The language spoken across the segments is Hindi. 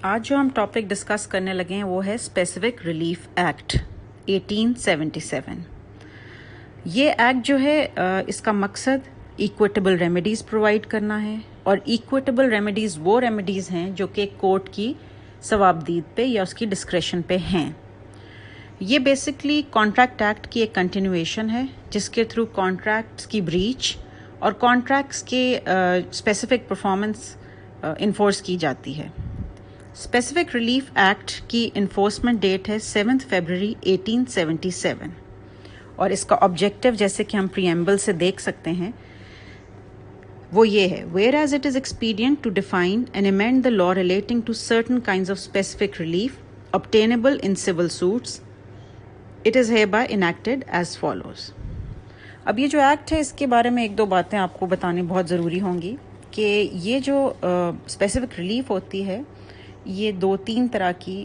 आज जो हम टॉपिक डिस्कस करने लगे हैं वो है स्पेसिफिक रिलीफ एक्ट 1877। ये एक्ट जो है इसका मकसद इक्विटेबल रेमेडीज़ प्रोवाइड करना है, और इक्विटेबल रेमेडीज़ वो रेमेडीज़ हैं जो कि कोर्ट की सवाबदीद पे या उसकी डिस्क्रेशन पे हैं। ये बेसिकली कॉन्ट्रैक्ट एक्ट की एक कंटिन्यूएशन है जिसके थ्रू कॉन्ट्रैक्ट्स की ब्रीच और कॉन्ट्रैक्ट्स के स्पेसिफिक परफॉर्मेंस इन्फोर्स की जाती है। स्पेसिफिक रिलीफ एक्ट की इन्फोर्समेंट डेट है 7 फरवरी 1877, और इसका ऑब्जेक्टिव जैसे कि हम प्रीएम्बल से देख सकते हैं वो ये है, whereas it is expedient to define and amend the law relating to certain kinds of specific relief obtainable in civil suits, it is hereby enacted as follows। अब ये जो एक्ट है इसके बारे में एक दो बातें आपको बतानी बहुत ज़रूरी होंगी कि ये जो स्पेसिफिक रिलीफ होती है ये 2-3 तरह की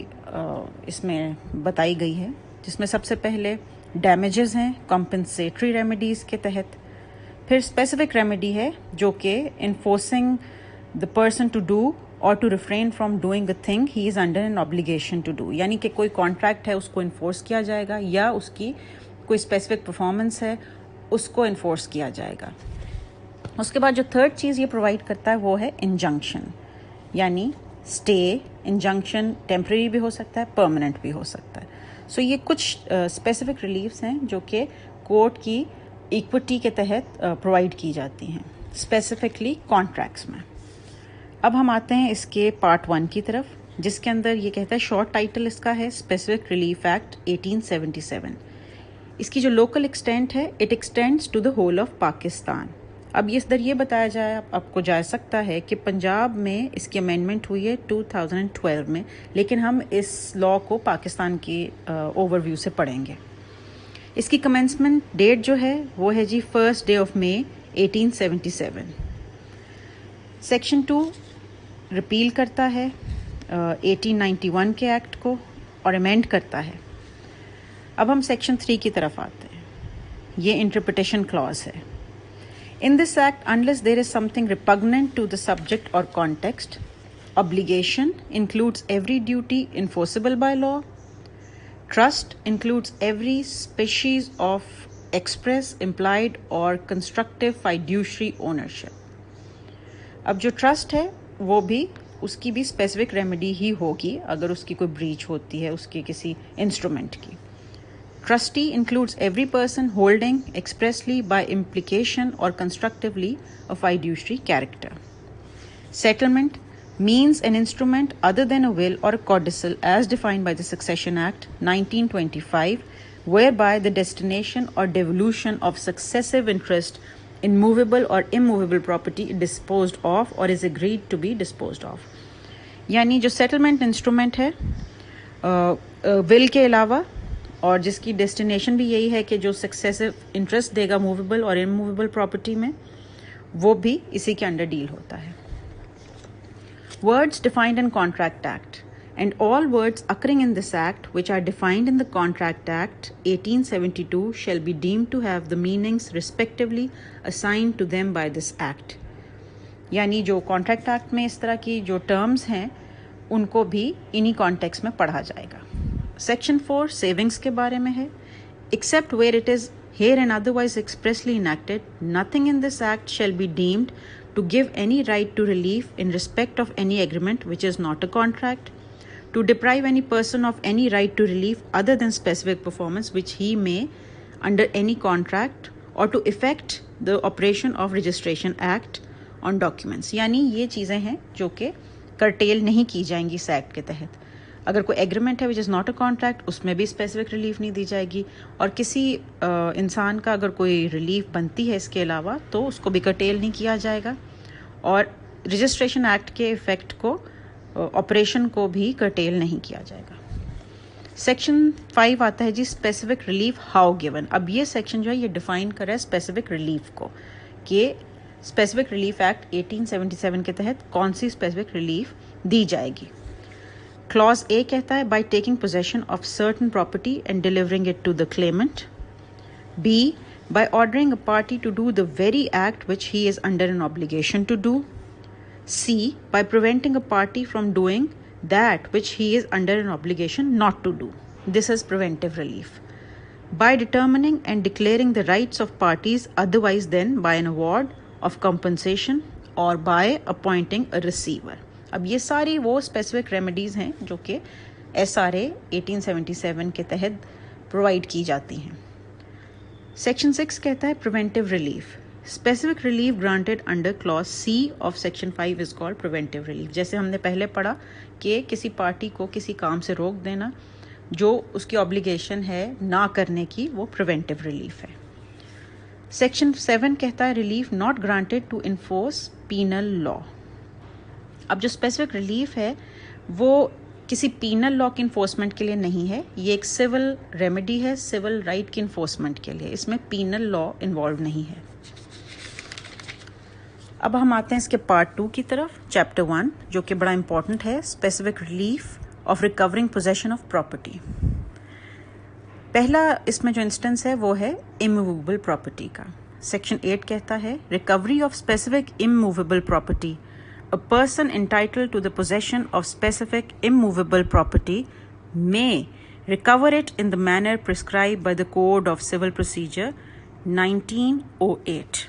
इसमें बताई गई है, जिसमें सबसे पहले डैमेजेस हैं कॉम्पनसेटरी रेमेडीज़ के तहत, फिर स्पेसिफिक रेमेडी है जो कि enforcing the person to do और to refrain from doing a thing he is under an obligation to do, यानी कि कोई कॉन्ट्रैक्ट है उसको इन्फोर्स किया जाएगा या उसकी कोई स्पेसिफिक परफॉर्मेंस है उसको इन्फोर्स किया जाएगा। उसके बाद जो थर्ड चीज़ ये प्रोवाइड करता है वो है इंजंक्शन, यानी स्टे। इंजंक्शन टेम्परेरी भी हो सकता है, परमानेंट भी हो सकता है। सो ये कुछ स्पेसिफिक रिलीफ्स हैं जो कि कोर्ट की इक्विटी के तहत प्रोवाइड की जाती हैं स्पेसिफिकली कॉन्ट्रैक्ट्स में। अब हम आते हैं इसके पार्ट 1 की तरफ, जिसके अंदर ये कहता है, शॉर्ट टाइटल इसका है स्पेसिफिक रिलीफ एक्ट 1877। इसकी जो लोकल एक्सटेंट है, it extends to the whole of Pakistan. अब इस दर ये बताया जाए आपको जा सकता है कि पंजाब में इसकी अमेंडमेंट हुई है 2012 में, लेकिन हम इस लॉ को पाकिस्तान की ओवरव्यू से पढ़ेंगे। इसकी कमेंसमेंट डेट जो है वो है जी 1 day of May 1877। Section 2 repeal करता है 1891 के एक्ट को और अमेंड करता है। अब हम सेक्शन 3 की तरफ आते हैं। ये इंटरप्रिटेशन क्लॉज है। In this act, unless there is something repugnant to the subject or context, obligation includes every duty enforceable by law. Trust includes every species of express, implied or constructive fiduciary ownership. अब जो ट्रस्ट है वो भी उसकी भी स्पेसिफिक रेमेडी ही होगी अगर उसकी कोई ब्रीच होती है उसके किसी इंस्ट्रूमेंट की। Trustee includes every person holding expressly by implication or constructively a fiduciary character. Settlement means an instrument other than a will or a codicil as defined by the Succession Act 1925, whereby the destination or devolution of successive interest in movable or immovable property is disposed of or is agreed to be disposed of। यानी जो settlement instrument है will के अलावा, और जिसकी डेस्टिनेशन भी यही है कि जो सक्सेसिव इंटरेस्ट देगा मूवेबल और इमूवेबल प्रॉपर्टी में, वो भी इसी के अंडर डील होता है। Words defined in contract act and all words occurring in this act which are defined in the contract act 1872 shall be deemed to have the meanings respectively assigned to them by this act. यानी जो कॉन्ट्रैक्ट एक्ट में इस तरह की जो टर्म्स हैं उनको भी इन्हीं कॉन्टेक्स्ट में पढ़ा जाएगा। सेक्शन 4 सेविंग्स के बारे में है। Except where it is here and otherwise expressly enacted, nothing in this act shall be deemed to give any right to relief in respect of any agreement which is not a contract, to deprive any person of any right to relief other than specific performance which he may under any contract, or to effect the operation of Registration Act on documents. यानी ये चीज़ें हैं जो कि करटेल नहीं की जाएंगी इस एक्ट के तहत। अगर कोई एग्रीमेंट है which is not a contract, उसमें भी स्पेसिफिक रिलीफ नहीं दी जाएगी, और किसी इंसान का अगर कोई रिलीफ बनती है इसके अलावा तो उसको भी कर्टेल नहीं किया जाएगा, और रजिस्ट्रेशन एक्ट के इफेक्ट को ऑपरेशन को भी कर्टेल नहीं किया जाएगा। सेक्शन 5 आता है जी स्पेसिफिक रिलीफ हाउ गिवन। अब ये सेक्शन जो है ये डिफाइन कर रहा है स्पेसिफिक रिलीफ को कि स्पेसिफिक रिलीफ एक्ट 1877 के तहत कौन सी स्पेसिफिक रिलीफ दी जाएगी। Clause A कहता है by taking possession of certain property and delivering it to the claimant. B, by ordering a party to do the very act which he is under an obligation to do. C, by preventing a party from doing that which he is under an obligation not to do. This is preventive relief. By determining and declaring the rights of parties otherwise than by an award of compensation or by appointing a receiver. अब ये सारी वो स्पेसिफिक रेमेडीज़ हैं जो कि SRA 1877 के तहत प्रोवाइड की जाती हैं. सेक्शन 6 कहता है preventive relief. Specific relief granted under clause C of section 5 is called preventive relief. जैसे हमने पहले पढ़ा कि किसी पार्टी को किसी काम से रोक देना जो उसकी ऑब्लिगेशन है ना करने की, वो प्रिवेंटिव रिलीफ है. सेक्शन 7 कहता है relief not granted to enforce penal law. अब जो स्पेसिफिक रिलीफ है वो किसी पीनल लॉ की इन्फोर्समेंट के लिए नहीं है, ये एक सिविल रेमेडी है, सिविल राइट की इन्फोर्समेंट के लिए. इसमें पीनल लॉ इन्वॉल्व नहीं है. अब हम आते हैं इसके पार्ट 2 की तरफ, चैप्टर 1, जो कि बड़ा इंपॉर्टेंट है, specific relief of recovering possession of property. पहला इसमें जो इंस्टेंस है वो है इमूवेबल प्रॉपर्टी का. सेक्शन 8 कहता है recovery of specific immovable property. A person entitled to the possession of specific immovable property may recover it in the manner prescribed by the Code of Civil Procedure 1908.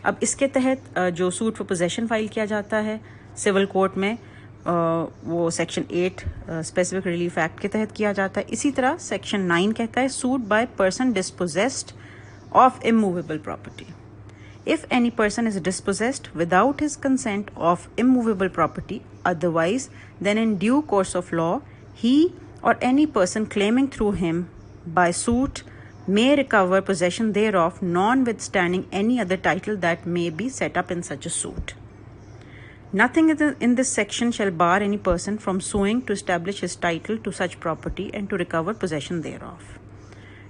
अब इसके तहत जो सूट फॉर पोजेशन फाइल किया जाता है सिविल कोर्ट में, वो सेक्शन 8 स्पेसिफिक रिलीफ एक्ट के तहत किया जाता है. इसी तरह सेक्शन 9 कहता है suit by person dispossessed of immovable property. If any person is dispossessed without his consent of immovable property otherwise than in due course of law, he or any person claiming through him by suit may recover possession thereof, notwithstanding any other title that may be set up in such a suit. Nothing in this section shall bar any person from suing to establish his title to such property and to recover possession thereof.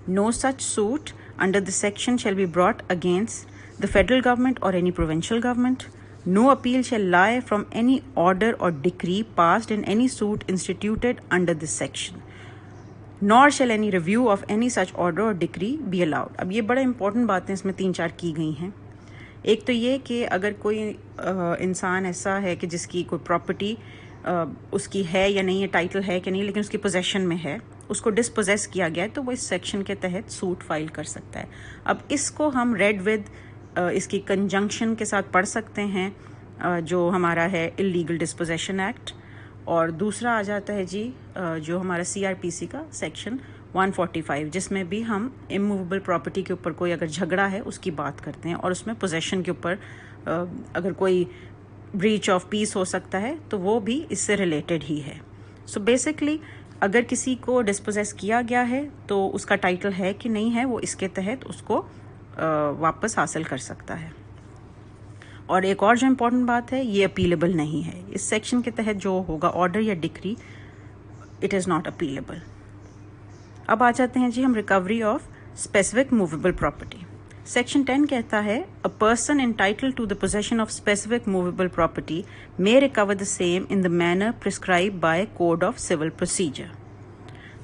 No such suit under this section shall be brought against the federal government or any provincial government. No appeal shall lie from any order or decree passed in any suit instituted under this section, nor shall any review of any such order or decree be allowed. अब ये बड़ा इंपॉर्टेंट बातें इसमें 3-4 की गई हैं. एक तो ये कि अगर कोई इंसान ऐसा है कि जिसकी कोई प्रॉपर्टी उसकी है या नहीं है, टाइटल है कि नहीं, लेकिन उसकी पोजेशन में है, उसको डिस्पोजेस किया गया है, तो वो इस सेक्शन के तहत सूट फाइल कर सकता है. अब इसको हम रेड विद इसकी कंजंक्शन के साथ पढ़ सकते हैं जो हमारा है इलीगल डिस्पोजेशन एक्ट, और दूसरा आ जाता है जी जो हमारा CRPC का सेक्शन 145, जिसमें भी हम इमूवेबल प्रॉपर्टी के ऊपर कोई अगर झगड़ा है उसकी बात करते हैं, और उसमें पोजेशन के ऊपर अगर कोई ब्रीच ऑफ पीस हो सकता है तो वो भी इससे रिलेटेड ही है. सो बेसिकली अगर किसी को डिस्पोजेस किया गया है तो उसका टाइटल है कि नहीं है, वो इसके तहत उसको वापस हासिल कर सकता है. और एक और जो इम्पोर्टेंट बात है, ये अपीलेबल नहीं है. इस सेक्शन के तहत जो होगा ऑर्डर या decree, it is not appealable. अब आ जाते हैं जी हम recovery of specific movable property. Section 10 कहता है a person entitled to the possession of specific movable property may recover the same in the manner prescribe by code of civil procedure.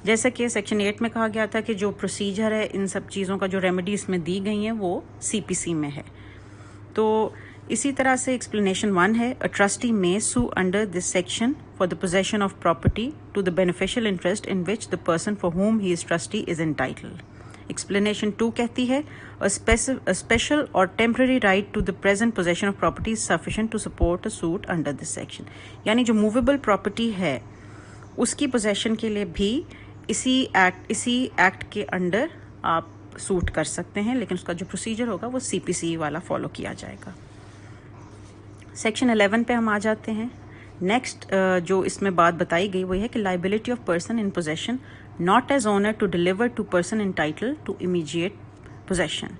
जैसा कि सेक्शन 8 में कहा गया था कि जो प्रोसीजर है, इन सब चीज़ों का जो रेमेडी इसमें दी गई हैं वो CPC में है. तो इसी तरह से एक्सप्लेनेशन 1 है a trustee may sue under this section for the possession of property to the beneficial interest in which the person for whom he is trustee is entitled. Explanation 2 कहती है a special or temporary right to the present possession of property is sufficient to support a suit under this section. यानी जो मूवेबल प्रॉपर्टी है उसकी पोजेशन के लिए भी इसी एक्ट के अंडर आप सूट कर सकते हैं, लेकिन उसका जो प्रोसीजर होगा वो CPC वाला फॉलो किया जाएगा. सेक्शन 11 पे हम आ जाते हैं. नेक्स्ट जो इसमें बात बताई गई वो है कि liability of person in possession not as owner to deliver to person entitled to immediate possession.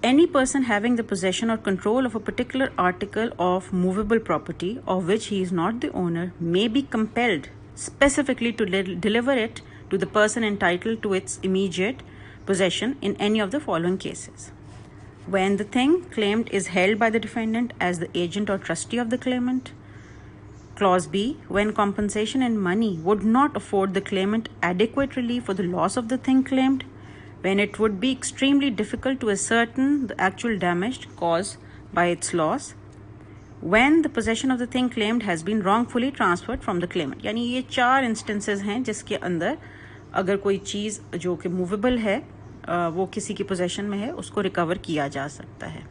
Any person having the possession or control of a particular article of movable property of which he is not the owner may be compelled specifically to deliver it to the person entitled to its immediate possession in any of the following cases. When the thing claimed is held by the defendant as the agent or trustee of the claimant. Clause B, when compensation in money would not afford the claimant adequate relief for the loss of the thing claimed, when it would be extremely difficult to ascertain the actual damage caused by its loss, when the possession of the thing claimed has been wrongfully transferred from the claimant। यानी ये 4 इंस्टेंसेस हैं जिसके अंदर अगर कोई चीज़ जो कि मूवेबल है वो किसी की पोजेशन में है उसको रिकवर किया जा सकता है।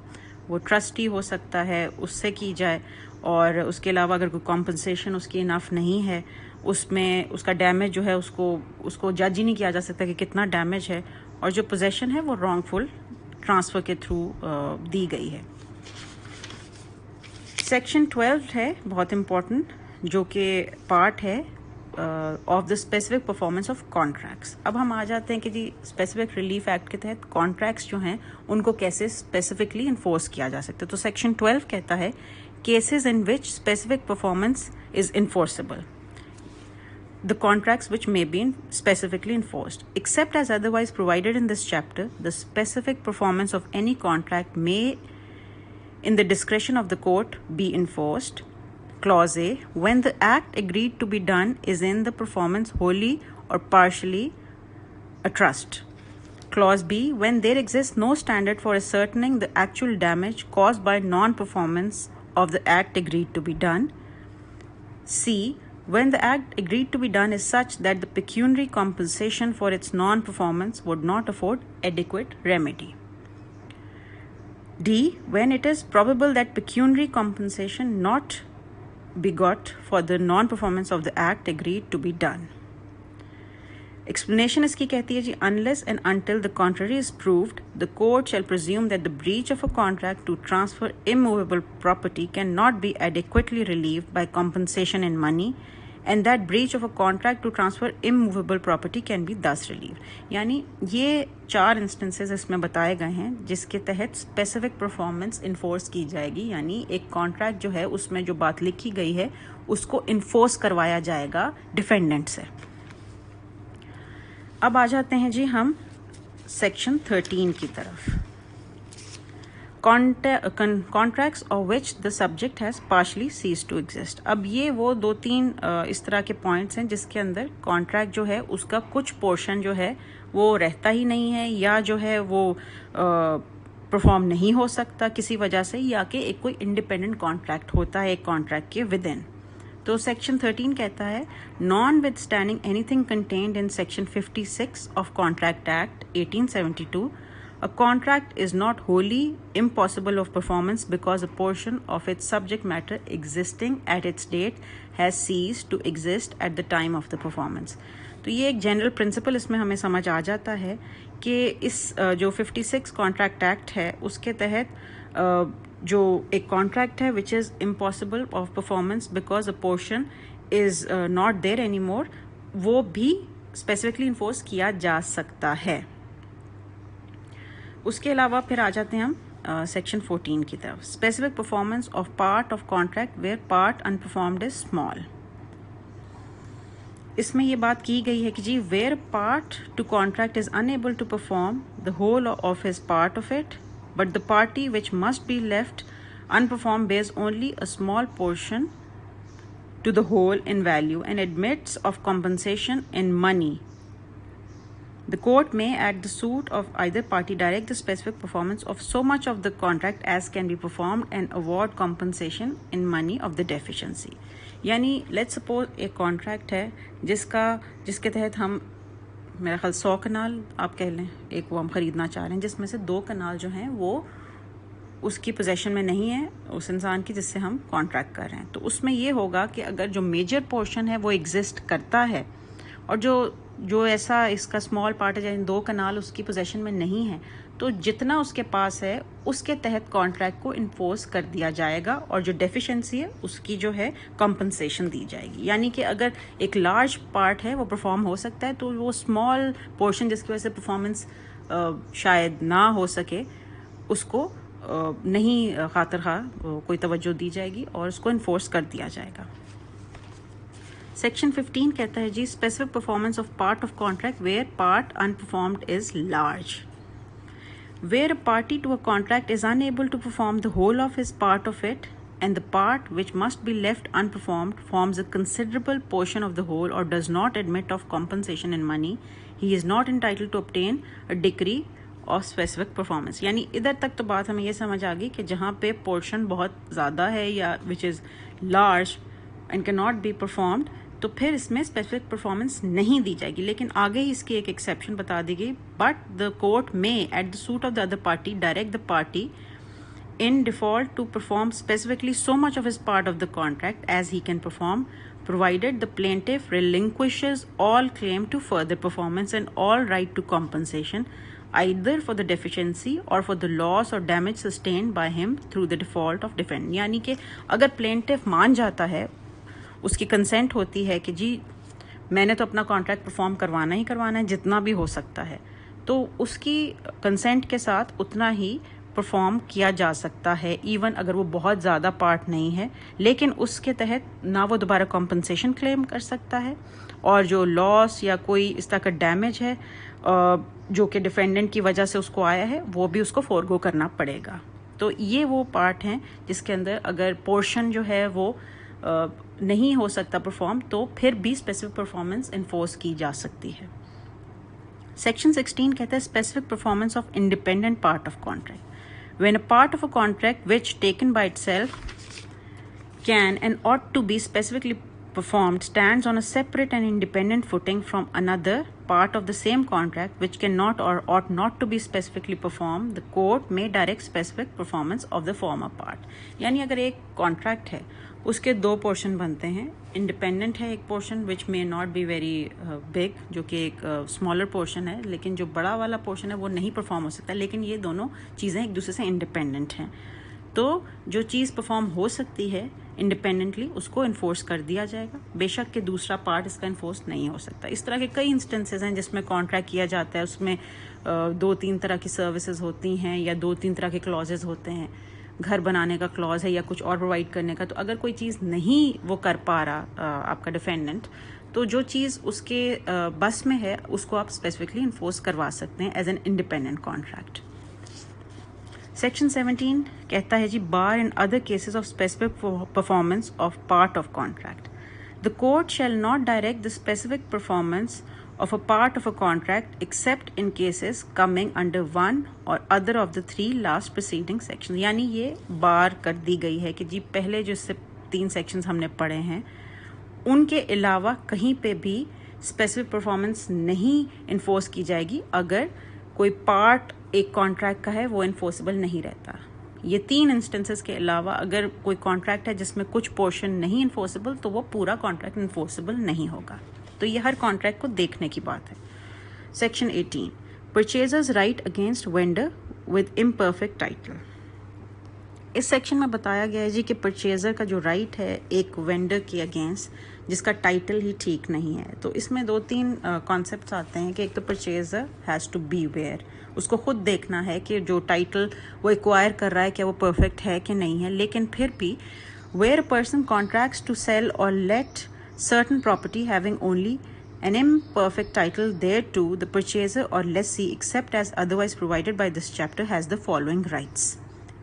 वो ट्रस्टी हो सकता है, उससे की जाए, और उसके अलावा अगर कोई कॉम्पनसेशन उसकी इनफ नहीं है, उसमें उसका डैमेज जो है उसको जज ही नहीं किया जा सकता कि कितना डैमेज है, और जो पोजेशन है वो रॉन्गफुल ट्रांसफ़र के थ्रू दी गई है। सेक्शन 12 है बहुत इम्पॉर्टेंट, जो कि पार्ट है of the specific performance of contracts. अब हम आ जाते हैं कि जी स्पेसिफिक रिलीफ एक्ट के तहत कॉन्ट्रैक्ट्स जो हैं उनको कैसे स्पेसिफिकली इन्फोर्स किया जा सकता है। तो सेक्शन 12 कहता है cases in which specific performance is enforceable, the contracts which may be specifically enforced, except as otherwise provided in this chapter, the specific performance of any contract may, in the discretion of the court, be enforced. Clause A, when the act agreed to be done is in the performance wholly or partially a trust. Clause B, when there exists no standard for ascertaining the actual damage caused by non-performance of the act agreed to be done. C, when the act agreed to be done is such that the pecuniary compensation for its non-performance would not afford adequate remedy. D, when it is probable that pecuniary compensation not be got for the non-performance of the act agreed to be done. Explanation इसकी कहती है जी, unless and until the contrary is proved, the court shall presume that the breach of a contract to transfer immovable property cannot be adequately relieved by compensation in money, and that breach of a contract to transfer immovable property can be thus relieved। यानी ये 4 इंस्टेंसेस इसमें बताए गए हैं जिसके तहत स्पेसिफिक परफॉर्मेंस इन्फोर्स की जाएगी, यानी एक कॉन्ट्रैक्ट जो है उसमें जो बात लिखी गई है उसको इन्फोर्स करवाया जाएगा डिफेंडेंट से। अब आ जाते हैं जी हम सेक्शन 13 की तरफ। Contracts of which the subject has partially cease to exist. अब ये वो 2-3 इस तरह के पॉइंट्स हैं जिसके अंदर कॉन्ट्रैक्ट जो है उसका कुछ पोर्शन जो है वो रहता ही नहीं है, या जो है वो परफॉर्म नहीं हो सकता किसी वजह से, या कि एक कोई इंडिपेंडेंट कॉन्ट्रैक्ट होता है एक कॉन्ट्रैक्ट के विद इन। तो सेक्शन 13 कहता है non with standing anything contained in section 56 of contract act 1872, a contract is not wholly impossible of performance because a portion of its subject matter existing at its date has ceased to exist at the time of the performance। तो ये एक जनरल प्रिंसिपल इसमें हमें समझ आ जाता है कि इस जो 56 कॉन्ट्रैक्ट एक्ट है उसके तहत जो एक कॉन्ट्रैक्ट है which is impossible of performance because a portion is not there any more, वो भी स्पेसिफिकली इन्फोर्स किया जा सकता है। उसके अलावा फिर आ जाते हैं हम सेक्शन 14 की तरफ। Specific performance of part of contract where part unperformed is small. इसमें ये बात की गई है कि जी where part to contract is unable to perform the whole of his part of it, but the party which must be left unperform bears only a small portion to the whole in value and admits of compensation in money. The court may, at the suit of either party, direct the specific performance of so much of the contract as can be performed and award compensation in money of the deficiency। यानी let's suppose एक contract है जिसके तहत हम मेरा ख्याल 100 कनाल आप कह लें एक वो हम ख़रीदना चाह रहे हैं, जिसमें से 2 कनाल जो हैं वो उसकी पोजेशन में नहीं है उस इंसान की जिससे हम कॉन्ट्रैक्ट कर रहे हैं। तो उसमें ये होगा कि अगर जो मेजर पोर्शन है वो एग्जिस्ट करता है और जो ऐसा इसका स्मॉल पार्ट है जैसे 2 कनाल उसकी पोजेशन में नहीं है, तो जितना उसके पास है उसके तहत कॉन्ट्रैक्ट को इन्फोर्स कर दिया जाएगा और जो डेफिशिएंसी है उसकी जो है कॉम्पनसेशन दी जाएगी। यानी कि अगर एक लार्ज पार्ट है वो परफॉर्म हो सकता है, तो वो स्मॉल पोर्शन जिसकी वजह से परफॉर्मेंस शायद ना हो सके उसको नहीं खातिर खा कोई तवज्जो दी जाएगी और उसको इन्फोर्स कर दिया जाएगा। सेक्शन 15 कहता है जी specific performance of part of contract where part unperformed is large. Where a party to a contract is unable to perform the whole of his part of it, and the part which must be left unperformed forms a considerable portion of the whole or does not admit of compensation in money, he is not entitled to obtain a decree of specific performance. यानी इधर तक तो बात हमें ये समझ आ गई कि जहाँ पे पोर्शन बहुत ज़्यादा है या which is large and can not be performed, तो फिर इसमें स्पेसिफिक परफॉर्मेंस नहीं दी जाएगी। लेकिन आगे ही इसकी एक एक्सेप्शन बता दी गई, but the court may at the suit of the other party direct the party in default to perform specifically so much of his part of the contract as he can perform, provided the plaintiff relinquishes all claim to further performance and all right to compensation, either for the deficiency or for the loss or damage sustained by him through the default of defendant। यानी कि अगर plaintiff मान जाता है, उसकी कंसेंट होती है कि जी मैंने तो अपना कॉन्ट्रैक्ट परफॉर्म करवाना ही करवाना है जितना भी हो सकता है, तो उसकी कंसेंट के साथ उतना ही परफॉर्म किया जा सकता है, इवन अगर वो बहुत ज़्यादा पार्ट नहीं है। लेकिन उसके तहत ना वो दोबारा कॉम्पनसेशन क्लेम कर सकता है, और जो लॉस या कोई इस तरह का डैमेज है जो कि डिफेंडेंट की वजह से उसको आया है, वो भी उसको फोरगो करना पड़ेगा। तो ये वो पार्ट हैं जिसके अंदर अगर पोर्शन जो है वो नहीं हो सकता परफॉर्म, तो फिर भी स्पेसिफिक परफॉर्मेंस इन्फोर्स की जा सकती है। सेक्शन 16 कहता है specific performance of independent part of contract. When a part of a contract which taken by itself can and ought to be specifically performed stands on a separate and independent footing from another part of the same contract which cannot or ought not to be specifically performed, the court may direct specific performance of the former part। यानी अगर एक कॉन्ट्रैक्ट है उसके दो पोर्शन बनते हैं, इंडिपेंडेंट है एक portion which may not be very big, जो कि एक स्मॉलर पोर्शन है, लेकिन जो बड़ा वाला पोर्शन है वो नहीं परफॉर्म हो सकता, लेकिन ये दोनों चीज़ें एक दूसरे से इंडिपेंडेंट हैं। तो जो चीज़ परफॉर्म हो सकती है इंडिपेंडेंटली उसको इन्फोर्स कर दिया जाएगा, बेशक कि दूसरा पार्ट इसका इन्फोर्स नहीं हो सकता। इस तरह के कई इंस्टेंसेस हैं जिसमें कॉन्ट्रैक्ट किया जाता है, उसमें 2-3 तरह की सर्विसेज होती हैं या 2-3 तरह के क्लॉजेज होते हैं, घर बनाने का क्लॉज है या कुछ और प्रोवाइड करने का। तो अगर कोई चीज़ नहीं वो कर पा रहा आपका डिफेंडेंट, तो जो चीज़ उसके बस में है उसको आप स्पेसिफिकली इन्फोर्स करवा सकते हैं as an independent contract. Section 17 कहता है जी bar in other cases of specific performance of part of contract, the court shall not direct the specific performance of a part of a contract except in cases coming under one or other of the 3 last preceding sections। यानी ये बार कर दी गई है कि जी पहले जो 3 सेक्शंस हमने पढ़े हैं उनके अलावा कहीं पे भी स्पेसिफिक परफॉर्मेंस नहीं इन्फोर्स की जाएगी अगर कोई पार्ट एक कॉन्ट्रैक्ट का है वो इन्फोर्सेबल नहीं रहता। ये 3 इंस्टेंसेस के अलावा अगर कोई कॉन्ट्रैक्ट है जिसमें कुछ पोर्शन नहीं इन्फोर्सेबल, तो वो पूरा कॉन्ट्रैक्ट इन्फोर्सेबल नहीं होगा। तो ये हर कॉन्ट्रैक्ट को देखने की बात है। Section 18 purchasers right against vendor with imperfect title. इस सेक्शन में बताया गया है जी कि परचेजर का जो राइट है एक वेंडर के अगेंस्ट जिसका टाइटल ही ठीक नहीं है। तो इसमें 2-3 कॉन्सेप्ट्स आते हैं कि एक तो purchaser has to beware, उसको खुद देखना है कि जो टाइटल वो एक्वायर कर रहा है क्या वो परफेक्ट है कि नहीं है। लेकिन फिर भी where a person contracts to sell और let certain property having only an imperfect title thereto, the purchaser or lessee, except as otherwise provided by this chapter, has the following rights.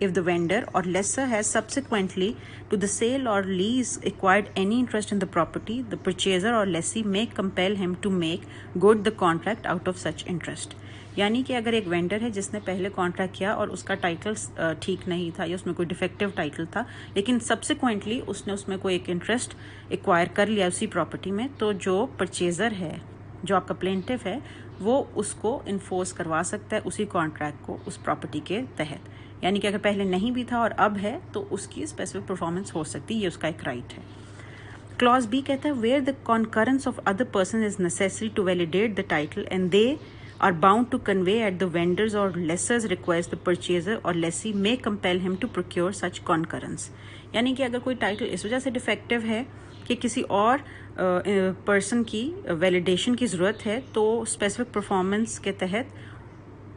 If the vendor or lessor has subsequently to the sale or lease acquired any interest in the property, the purchaser or lessee may compel him to make good the contract out of such interest। यानी कि अगर एक वेंडर है जिसने पहले कॉन्ट्रैक्ट किया और उसका टाइटल ठीक नहीं था या उसमें कोई डिफेक्टिव टाइटल था, लेकिन सब्सिक्वेंटली उसने उसमें कोई एक इंटरेस्ट एक्वायर कर लिया उसी प्रॉपर्टी में, तो जो परचेजर है, जो आपका प्लेंटिफ है, वो उसको इन्फोर्स करवा सकता है उसी कॉन्ट्रैक्ट को उस प्रॉपर्टी के तहत। यानी कि अगर पहले नहीं भी था और अब है तो उसकी स्पेसिफिक परफॉर्मेंस हो सकती है, ये उसका एक राइट है। क्लॉज बी कहता है where the concurrence of other person is necessary to validate the title and they are bound to convey at the vendor's or lessor's request, the purchaser or lessee may compel him to procure such concurrence। यानी कि अगर कोई टाइटल इस वजह से डिफेक्टिव है कि किसी और पर्सन की वैलिडेशन की ज़रूरत है, तो स्पेसिफिक परफॉर्मेंस के तहत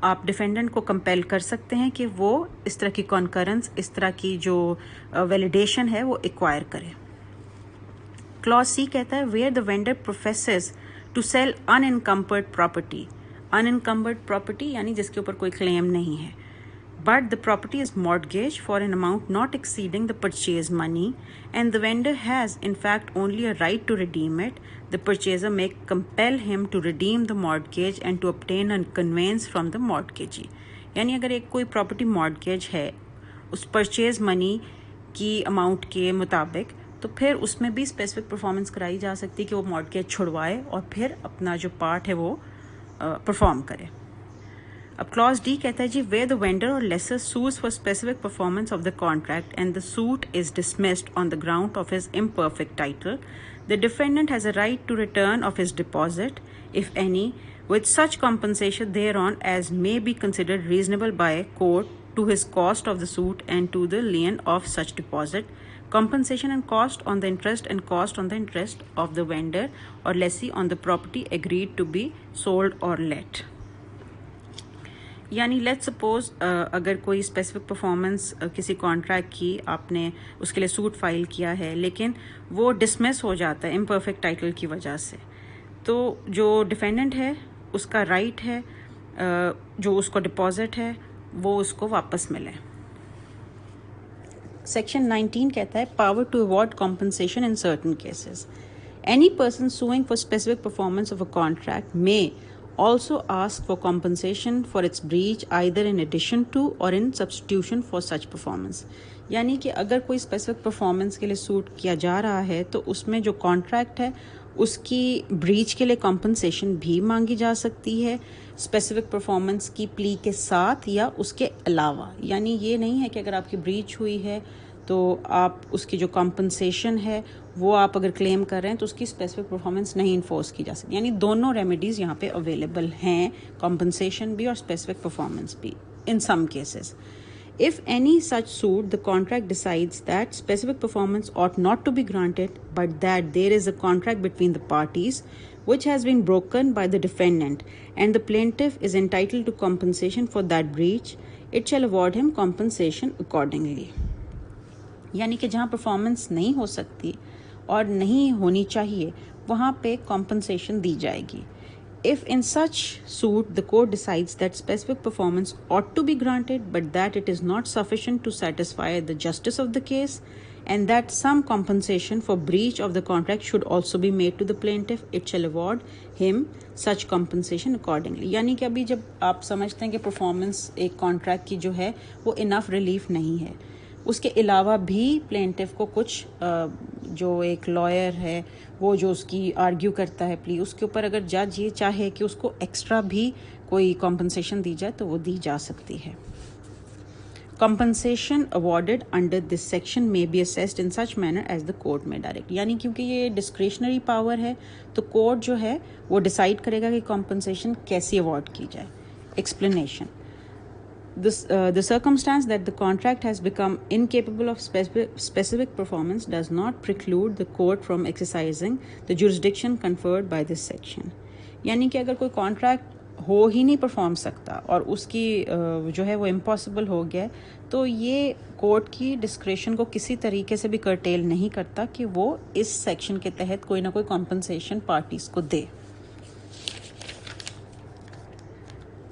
आप डिफेंडेंट को कंपेल कर सकते हैं कि वो इस तरह की कॉन्करेंस, इस तरह की जो वैलिडेशन है वो एक्वायर करे। क्लॉज सी कहता है where the vendor professes to sell unencumbered property, unencumbered property यानी जिसके ऊपर कोई क्लेम नहीं है, but the property is mortgaged for an amount not exceeding the purchase money and the vendor has in fact only a right to redeem it, the purchaser may compel him to redeem the mortgage and to obtain a conveyance from the mortgagee. यानी अगर एक कोई प्रॉपर्टी मॉर्गेज है उस परचेज मनी की अमाउंट के मुताबिक, तो फिर उसमें भी स्पेसिफिक परफॉर्मेंस कराई जा सकती है कि वो मॉर्गेज छुड़वाए और फिर अपना जो पार्ट है वो परफॉर्म करे. अब क्लॉज डी कहता है जी where the vendor or lessor sues for specific performance of the contract and the suit is dismissed on the ground of his imperfect title, the defendant has a right to return of his deposit, if any, with such compensation thereon as may be considered reasonable by court to his cost of the suit and to the lien of such deposit, compensation and cost on the interest and cost on the interest of the vendor or lessee on the property agreed to be sold or let. यानी लेट्स सपोज अगर कोई स्पेसिफिक परफॉर्मेंस किसी कॉन्ट्रैक्ट की आपने उसके लिए सूट फाइल किया है लेकिन वो डिसमिस हो जाता है इम्परफेक्ट टाइटल की वजह से, तो जो डिफेंडेंट है उसका राइट है जो उसको डिपॉजिट है वो उसको वापस मिले. सेक्शन 19 कहता है power to award compensation in certain cases. Any person suing for specific performance of a contract may also ask for compensation for its breach either in addition to or in substitution for such performance. यानी कि अगर कोई स्पेसिफिक परफॉर्मेंस के लिए सूट किया जा रहा है तो उसमें जो कॉन्ट्रैक्ट है उसकी ब्रीच के लिए कॉम्पनसेशन भी मांगी जा सकती है स्पेसिफिक परफॉर्मेंस की प्ली के साथ या उसके अलावा. यानी ये नहीं है कि अगर आपकी ब्रीच हुई है तो आप उसकी जो कॉम्पनसेशन है वो आप अगर क्लेम कर रहे हैं तो उसकी स्पेसिफिक परफॉर्मेंस नहीं इन्फोर्स की जा सकती. यानी दोनों रेमेडीज़ यहाँ पे अवेलेबल हैं, कॉम्पनसेशन भी और स्पेसिफिक परफॉर्मेंस भी in some cases. If any such suit, the contract decides that specific performance ought not to be granted, but that there is a contract between the parties which has been broken by the defendant, and the plaintiff is entitled to compensation for that breach, it shall award him compensation accordingly. यानी कि जहाँ परफॉर्मेंस नहीं हो सकती और नहीं होनी चाहिए वहाँ पे कॉम्पनसेशन दी जाएगी. If in such suit the court decides that specific performance ought to be granted but that it is not sufficient to satisfy the justice of the case and that some compensation for breach of the contract should also be made to the plaintiff, it shall award him such compensation accordingly. यानी कि अभी जब आप समझते हैं कि परफॉर्मेंस एक कॉन्ट्रैक्ट की जो है वो इनफ रिलीफ नहीं है, उसके अलावा भी प्लेंटिफ को कुछ जो एक लॉयर है वो जो उसकी आर्ग्यू करता है प्ली, उसके ऊपर अगर जज ये चाहे कि उसको एक्स्ट्रा भी कोई कॉम्पनसेशन दी जाए तो वो दी जा सकती है. compensation awarded under this section may be assessed in such manner as the court may direct. यानी क्योंकि ये discretionary power है तो कोर्ट जो है वो डिसाइड करेगा कि compensation कैसे अवॉर्ड की जाए. Explanation. The circumstance that the contract has become incapable of specific performance does not preclude the court from exercising the jurisdiction conferred by this section. यानी कि अगर कोई कॉन्ट्रैक्ट हो ही नहीं परफॉर्म सकता और उसकी जो है वो इम्पॉसिबल हो गया तो ये कोर्ट की डिस्क्रेशन को किसी तरीके से भी कर्टेल नहीं करता कि वो इस सेक्शन के तहत कोई ना कोई कॉम्पनसेशन पार्टीज को दे.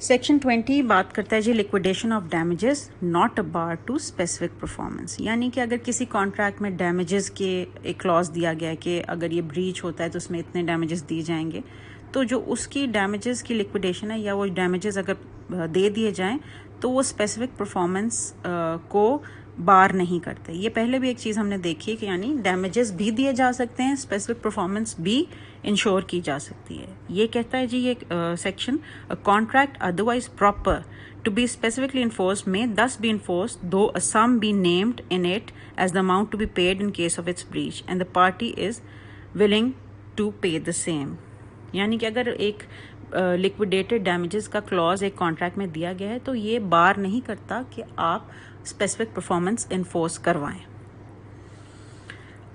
सेक्शन 20 बात करता है जी liquidation of damages not a bar to specific performance. यानी कि अगर किसी कॉन्ट्रैक्ट में डैमेजेस के एक क्लॉज दिया गया है कि अगर ये ब्रीच होता है तो उसमें इतने डैमेजेस दिए जाएंगे, तो जो उसकी डैमेजेस की लिक्विडेशन है या वो डैमेजेस अगर दे दिए जाएं तो वो स्पेसिफिक परफॉर्मेंस को बार नहीं करते. ये पहले भी एक चीज़ हमने देखी है कि यानी डैमेजेस भी दिए जा सकते हैं, स्पेसिफिक परफॉर्मेंस भी इंश्योर की जा सकती है. ये कहता है जी ये section a contract otherwise proper to be specifically enforced may thus be enforced though a sum be named in it as the amount to be paid in case of its breach and the party is willing to pay the same. यानी कि अगर एक लिक्विडेटेड डैमेजेस का क्लॉज एक कॉन्ट्रैक्ट में दिया गया है तो ये बार नहीं करता कि आप स्पेसिफिक परफॉर्मेंस इन्फोर्स करवाएं.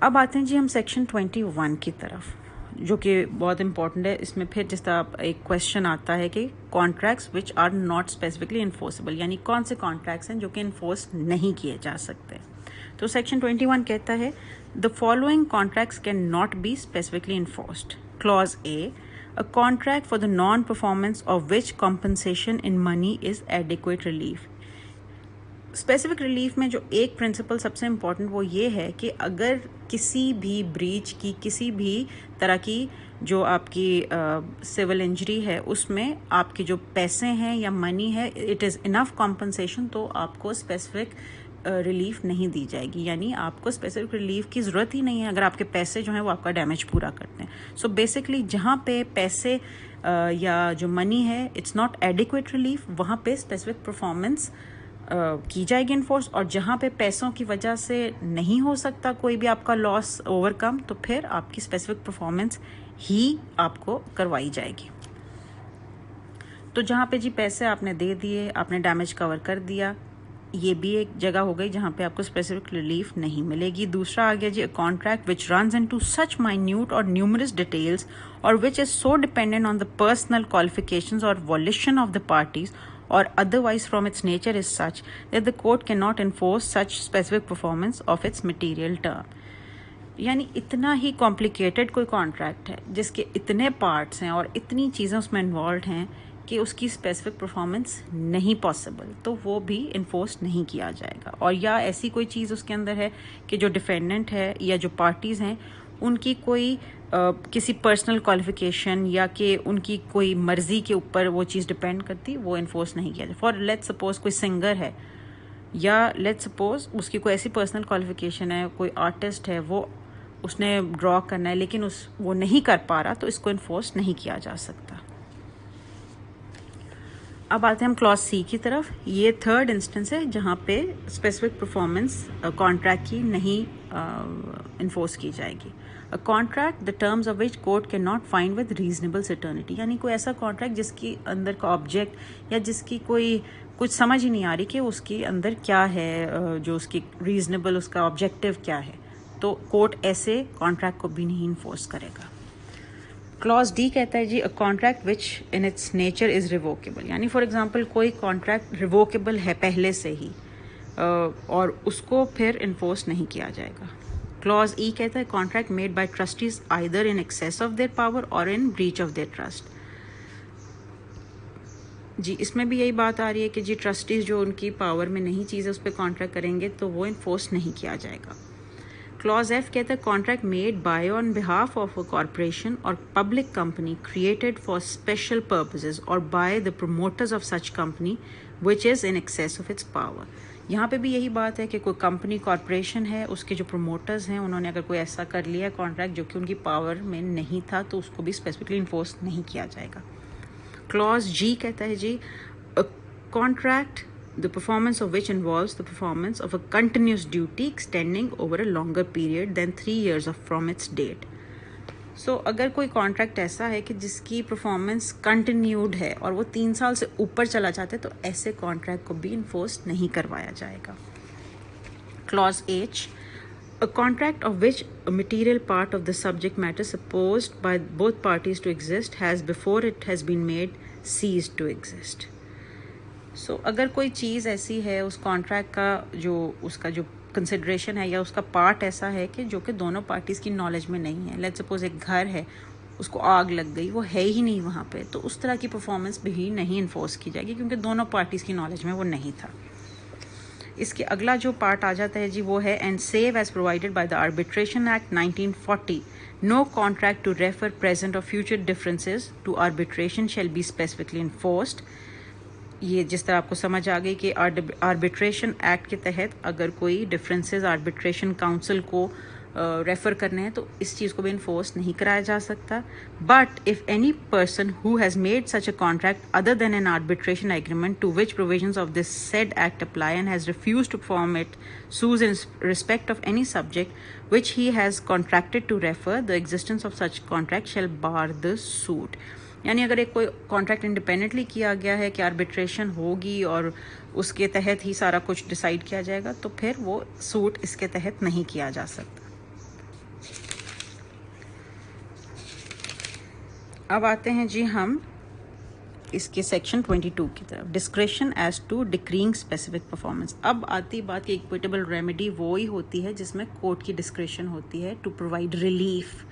अब आते हैं जी हम सेक्शन 21 की तरफ जो कि बहुत इंपॉर्टेंट है. इसमें फिर जिस तरह एक क्वेश्चन आता है कि contracts which are not specifically enforceable, यानी कौन से कॉन्ट्रैक्ट्स हैं जो कि इन्फोर्स नहीं किए जा सकते. तो सेक्शन 21 कहता है the following contracts can not be specifically enforced. Clause A, a contract for the non-performance of which compensation in money is adequate relief. Specific relief में जो एक प्रिंसिपल सबसे इम्पॉर्टेंट वो ये है कि अगर किसी भी ब्रीच की, किसी भी तरह की जो आपकी सिविल इंजरी है उसमें आपके जो पैसे हैं या मनी है, इट इज़ इनफ कॉम्पनसेशन, तो आपको स्पेसिफिक रिलीफ नहीं दी जाएगी। यानी आपको स्पेसिफिक रिलीफ की ज़रूरत ही नहीं है अगर आपके पैसे जो हैं वो आपका डैमेज पूरा करते हैं। सो बेसिकली जहाँ पे पैसे या जो मनी है इट्स नॉट एडिक्वेट रिलीफ, वहाँ पे स्पेसिफिक परफॉर्मेंस की जाएगी इन्फोर्स, और जहाँ पे पैसों की वजह से नहीं हो सकता कोई भी आपका लॉस ओवरकम, तो फिर आपकी स्पेसिफिक परफॉर्मेंस ही आपको करवाई जाएगी। तो जहाँ पे जी पैसे आपने दे दिए, आपने डैमेज कवर कर दिया, ये भी एक जगह हो गई जहाँ पे आपको स्पेसिफिक रिलीफ नहीं मिलेगी। दूसरा आ गया जी, a contract which runs into such minute or numerous details or which is so dependent on the personal qualifications or volition of the parties or otherwise from its nature is such that the court cannot enforce such specific performance of its material term। यानी इतना ही कॉम्प्लिकेटेड कोई कॉन्ट्रैक्ट है जिसके इतने पार्ट्स हैं और इतनी चीज़ें उसमें इन्वॉल्व हैं कि उसकी स्पेसिफिक परफॉर्मेंस नहीं पॉसिबल, तो वो भी इन्फोर्स नहीं किया जाएगा। और या ऐसी कोई चीज़ उसके अंदर है कि जो डिफेंडेंट है या जो पार्टीज़ हैं उनकी कोई किसी पर्सनल क्वालिफिकेशन या कि उनकी कोई मर्जी के ऊपर वो चीज़ डिपेंड करती, वो इन्फोर्स नहीं किया जाए। फॉर लेट्स सपोज कोई सिंगर है या लेट्स सपोज उसकी कोई ऐसी पर्सनल क्वालिफिकेशन है, कोई आर्टिस्ट है, वो उसने ड्रॉ करना है लेकिन वो नहीं कर पा रहा, तो इसको इन्फोर्स नहीं किया जा सकता। अब आते हैं हम क्लॉज सी की तरफ। ये थर्ड इंस्टेंस है जहाँ पे स्पेसिफिक परफॉर्मेंस कॉन्ट्रैक्ट की नहीं इन्फोर्स की जाएगी। A contract the terms of which court can not find with reasonable certainty, यानी कोई ऐसा कॉन्ट्रैक्ट जिसकी अंदर का ऑब्जेक्ट या जिसकी कोई कुछ समझ ही नहीं आ रही कि उसके अंदर क्या है, जो उसकी रीजनेबल उसका ऑब्जेक्टिव क्या है, तो कोर्ट ऐसे कॉन्ट्रैक्ट को भी नहीं इन्फोर्स करेगा। क्लॉज डी कहता है जी, a contract which in its nature is revocable, यानी फॉर एग्जांपल कोई कॉन्ट्रैक्ट रिवोकेबल है पहले से ही और उसको फिर इन्फोर्स नहीं किया जाएगा। क्लॉज ई कहता है, contract made bye trustees either in excess of their power और इन ब्रीच ऑफ देयर ट्रस्ट। जी इसमें भी यही बात आ रही है कि जी ट्रस्टीज जो उनकी पावर में नहीं चीज़ है उस पर कॉन्ट्रैक्ट करेंगे तो वो इन्फोर्स नहीं किया जाएगा। क्लॉज एफ कहता है, contract made by on behalf of a corporation or public company created for special purposes or by the promoters of such company which is in excess of its power. यहाँ पे भी यही बात है कि कोई कंपनी कॉर्पोरेशन है, उसके जो प्रोमोटर्स हैं उन्होंने अगर कोई ऐसा कर लिया कॉन्ट्रैक्ट जो कि उनकी पावर में नहीं था, तो उसको भी स्पेसिफिकली इन्फोर्स नहीं किया जाएगा। क्लॉज जी कहता है जी, a contract the performance of which involves the performance of a continuous duty extending over a longer period than 3 years from its date। So अगर कोई कॉन्ट्रैक्ट ऐसा है कि जिसकी परफॉर्मेंस कंटिन्यूड है और वो 3 साल से ऊपर चला जाता है, तो ऐसे कॉन्ट्रैक्ट को भी इन्फोर्स नहीं करवाया जाएगा। Clause H, a contract of which a material part of the subject matter supposed by both parties to exist has before it has been made ceased to exist। सो अगर कोई चीज़ ऐसी है उस कॉन्ट्रैक्ट का जो उसका जो कंसिडरेशन है या उसका पार्ट ऐसा है कि जो कि दोनों पार्टीज़ की नॉलेज में नहीं है, लेट्स सपोज एक घर है उसको आग लग गई, वो है ही नहीं वहाँ पे, तो उस तरह की परफॉर्मेंस भी नहीं इन्फोर्स की जाएगी क्योंकि दोनों पार्टीज़ की नॉलेज में वो नहीं था। इसके अगला जो पार्ट आ जाता है जी वो है, and save as provided by the arbitration act 1940 no contract to refer present or future differences to arbitration shall be specifically enforced. ये जिस तरह आपको समझ आ गई कि आर्बिट्रेशन एक्ट के तहत अगर कोई डिफरेंसेस आर्बिट्रेशन काउंसिल को रेफर करने हैं तो इस चीज़ को भी इन्फोर्स नहीं कराया जा सकता। But if any person who has made such a contract other than an arbitration agreement to which provisions of this said act apply and has refuse to perform it sues in respect of any subject which he has contracted to refer, the existence of such contract shall bar the suit. यानी अगर एक कोई कॉन्ट्रैक्ट इंडिपेंडेंटली किया गया है कि आर्बिट्रेशन होगी और उसके तहत ही सारा कुछ डिसाइड किया जाएगा, तो फिर वो सूट इसके तहत नहीं किया जा सकता। अब आते हैं जी हम इसके सेक्शन 22 की तरफ, discretion as to decreeing specific performance. अब आती बात कि इक्विटेबल रेमेडी वो ही होती है जिसमें कोर्ट की डिस्क्रेशन होती है to provide relief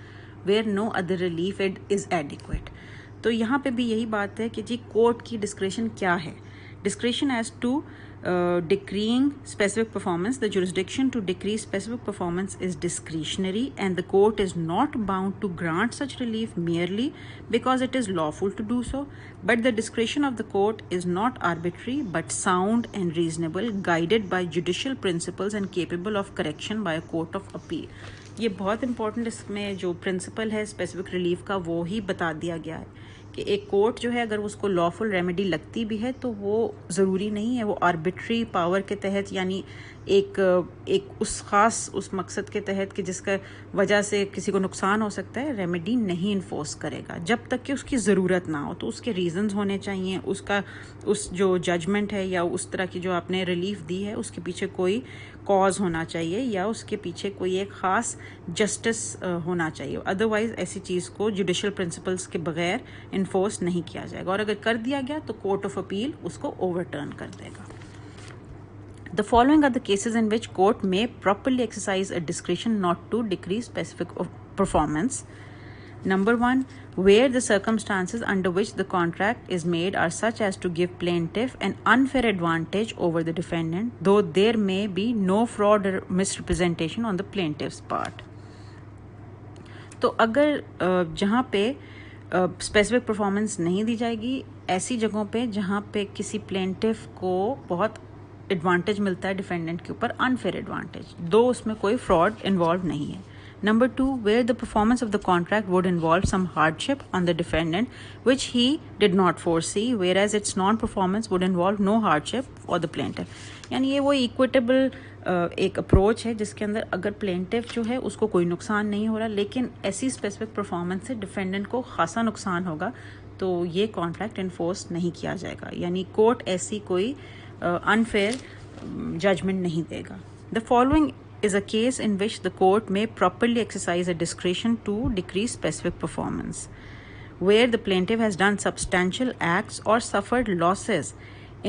where no other relief is adequate. तो यहाँ पे भी यही बात है कि जी कोर्ट की डिस्क्रेशन क्या है। Discretion as to decreeing specific performance, the jurisdiction to decree specific performance is discretionary and the court is not bound to grant such relief merely because it is lawful to do so, but the discretion of the court is not arbitrary but sound and reasonable, guided by judicial principles and capable of correction by a court of appeal. ये बहुत इंपॉर्टेंट, इसमें जो प्रिंसिपल है स्पेसिफिक रिलीफ का वो ही बता दिया गया है कि एक कोर्ट जो है अगर उसको लॉफुल रेमेडी लगती भी है तो वो ज़रूरी नहीं है वो आर्बिट्री पावर के तहत, यानी एक उस ख़ास उस मकसद के तहत कि जिसका वजह से किसी को नुकसान हो सकता है, रेमेडी नहीं इन्फोर्स करेगा जब तक कि उसकी ज़रूरत ना हो। तो उसके रीज़न्स होने चाहिए, उसका उस जो जजमेंट है या उस तरह की जो आपने रिलीफ दी है उसके पीछे कोई कॉज होना चाहिए या उसके पीछे कोई एक ख़ास जस्टिस होना चाहिए। अदरवाइज ऐसी चीज़ को जुडिशल प्रिंसिपल्स के बगैर इन्फोर्स नहीं किया जाएगा, और अगर कर दिया गया तो कोर्ट ऑफ अपील उसको ओवरटर्न कर देगा। The following are the cases in which court may properly exercise a discretion not to decree specific performance. Number 1, where the circumstances under which the contract is made are such as to give plaintiff an unfair advantage over the defendant, though there may be no fraud or misrepresentation on the plaintiff's part. तो अगर जहाँ पे स्पेसिफिक परफॉर्मेंस नहीं दी जाएगी, ऐसी जगहों पे जहाँ पे किसी प्लेंटिफ को बहुत एडवांटेज मिलता है डिफेंडेंट के ऊपर, अनफेयर एडवांटेज, दो उसमें कोई फ्रॉड इन्वॉल्व नहीं है। Number 2, where the performance of the contract would involve some hardship on the defendant which he did not foresee, whereas its non-performance would involve no hardship for the plaintiff. यानी ये वो इक्विटेबल एक अप्रोच है जिसके अंदर अगर प्लेंटिफ जो है उसको कोई नुकसान नहीं हो रहा, लेकिन ऐसी स्पेसिफिक परफॉर्मेंस से डिफेंडेंट को खासा नुकसान होगा, तो ये कॉन्ट्रैक्ट इन्फोर्स नहीं किया जाएगा, यानी कोर्ट ऐसी कोई अनफेयर जजमेंट नहीं देगा। The following is a case in which the court may properly exercise a discretion to decree specific performance, where the plaintiff has done substantial acts or suffered losses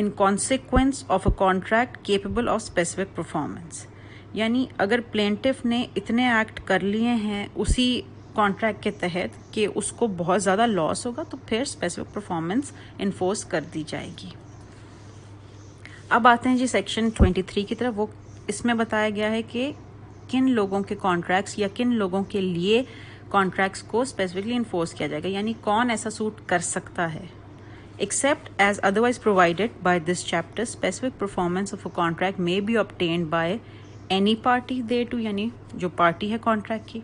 in consequence of a contract capable of specific performance. यानी अगर प्लेंटिफ ने इतने एक्ट कर लिए हैं उसी कॉन्ट्रैक्ट के तहत कि उसको बहुत ज़्यादा लॉस होगा, तो फिर स्पेसिफिक परफॉर्मेंस इन्फोर्स कर दी जाएगी। अब आते हैं जी सेक्शन 23 की तरफ। वो इसमें बताया गया है कि किन लोगों के कॉन्ट्रैक्ट्स या किन लोगों के लिए कॉन्ट्रैक्ट्स को स्पेसिफिकली इन्फोर्स किया जाएगा, यानी कौन ऐसा सूट कर सकता है। Except as otherwise provided by this chapter, specific performance of a contract may be obtained by any party thereto, यानी जो पार्टी है कॉन्ट्रैक्ट की।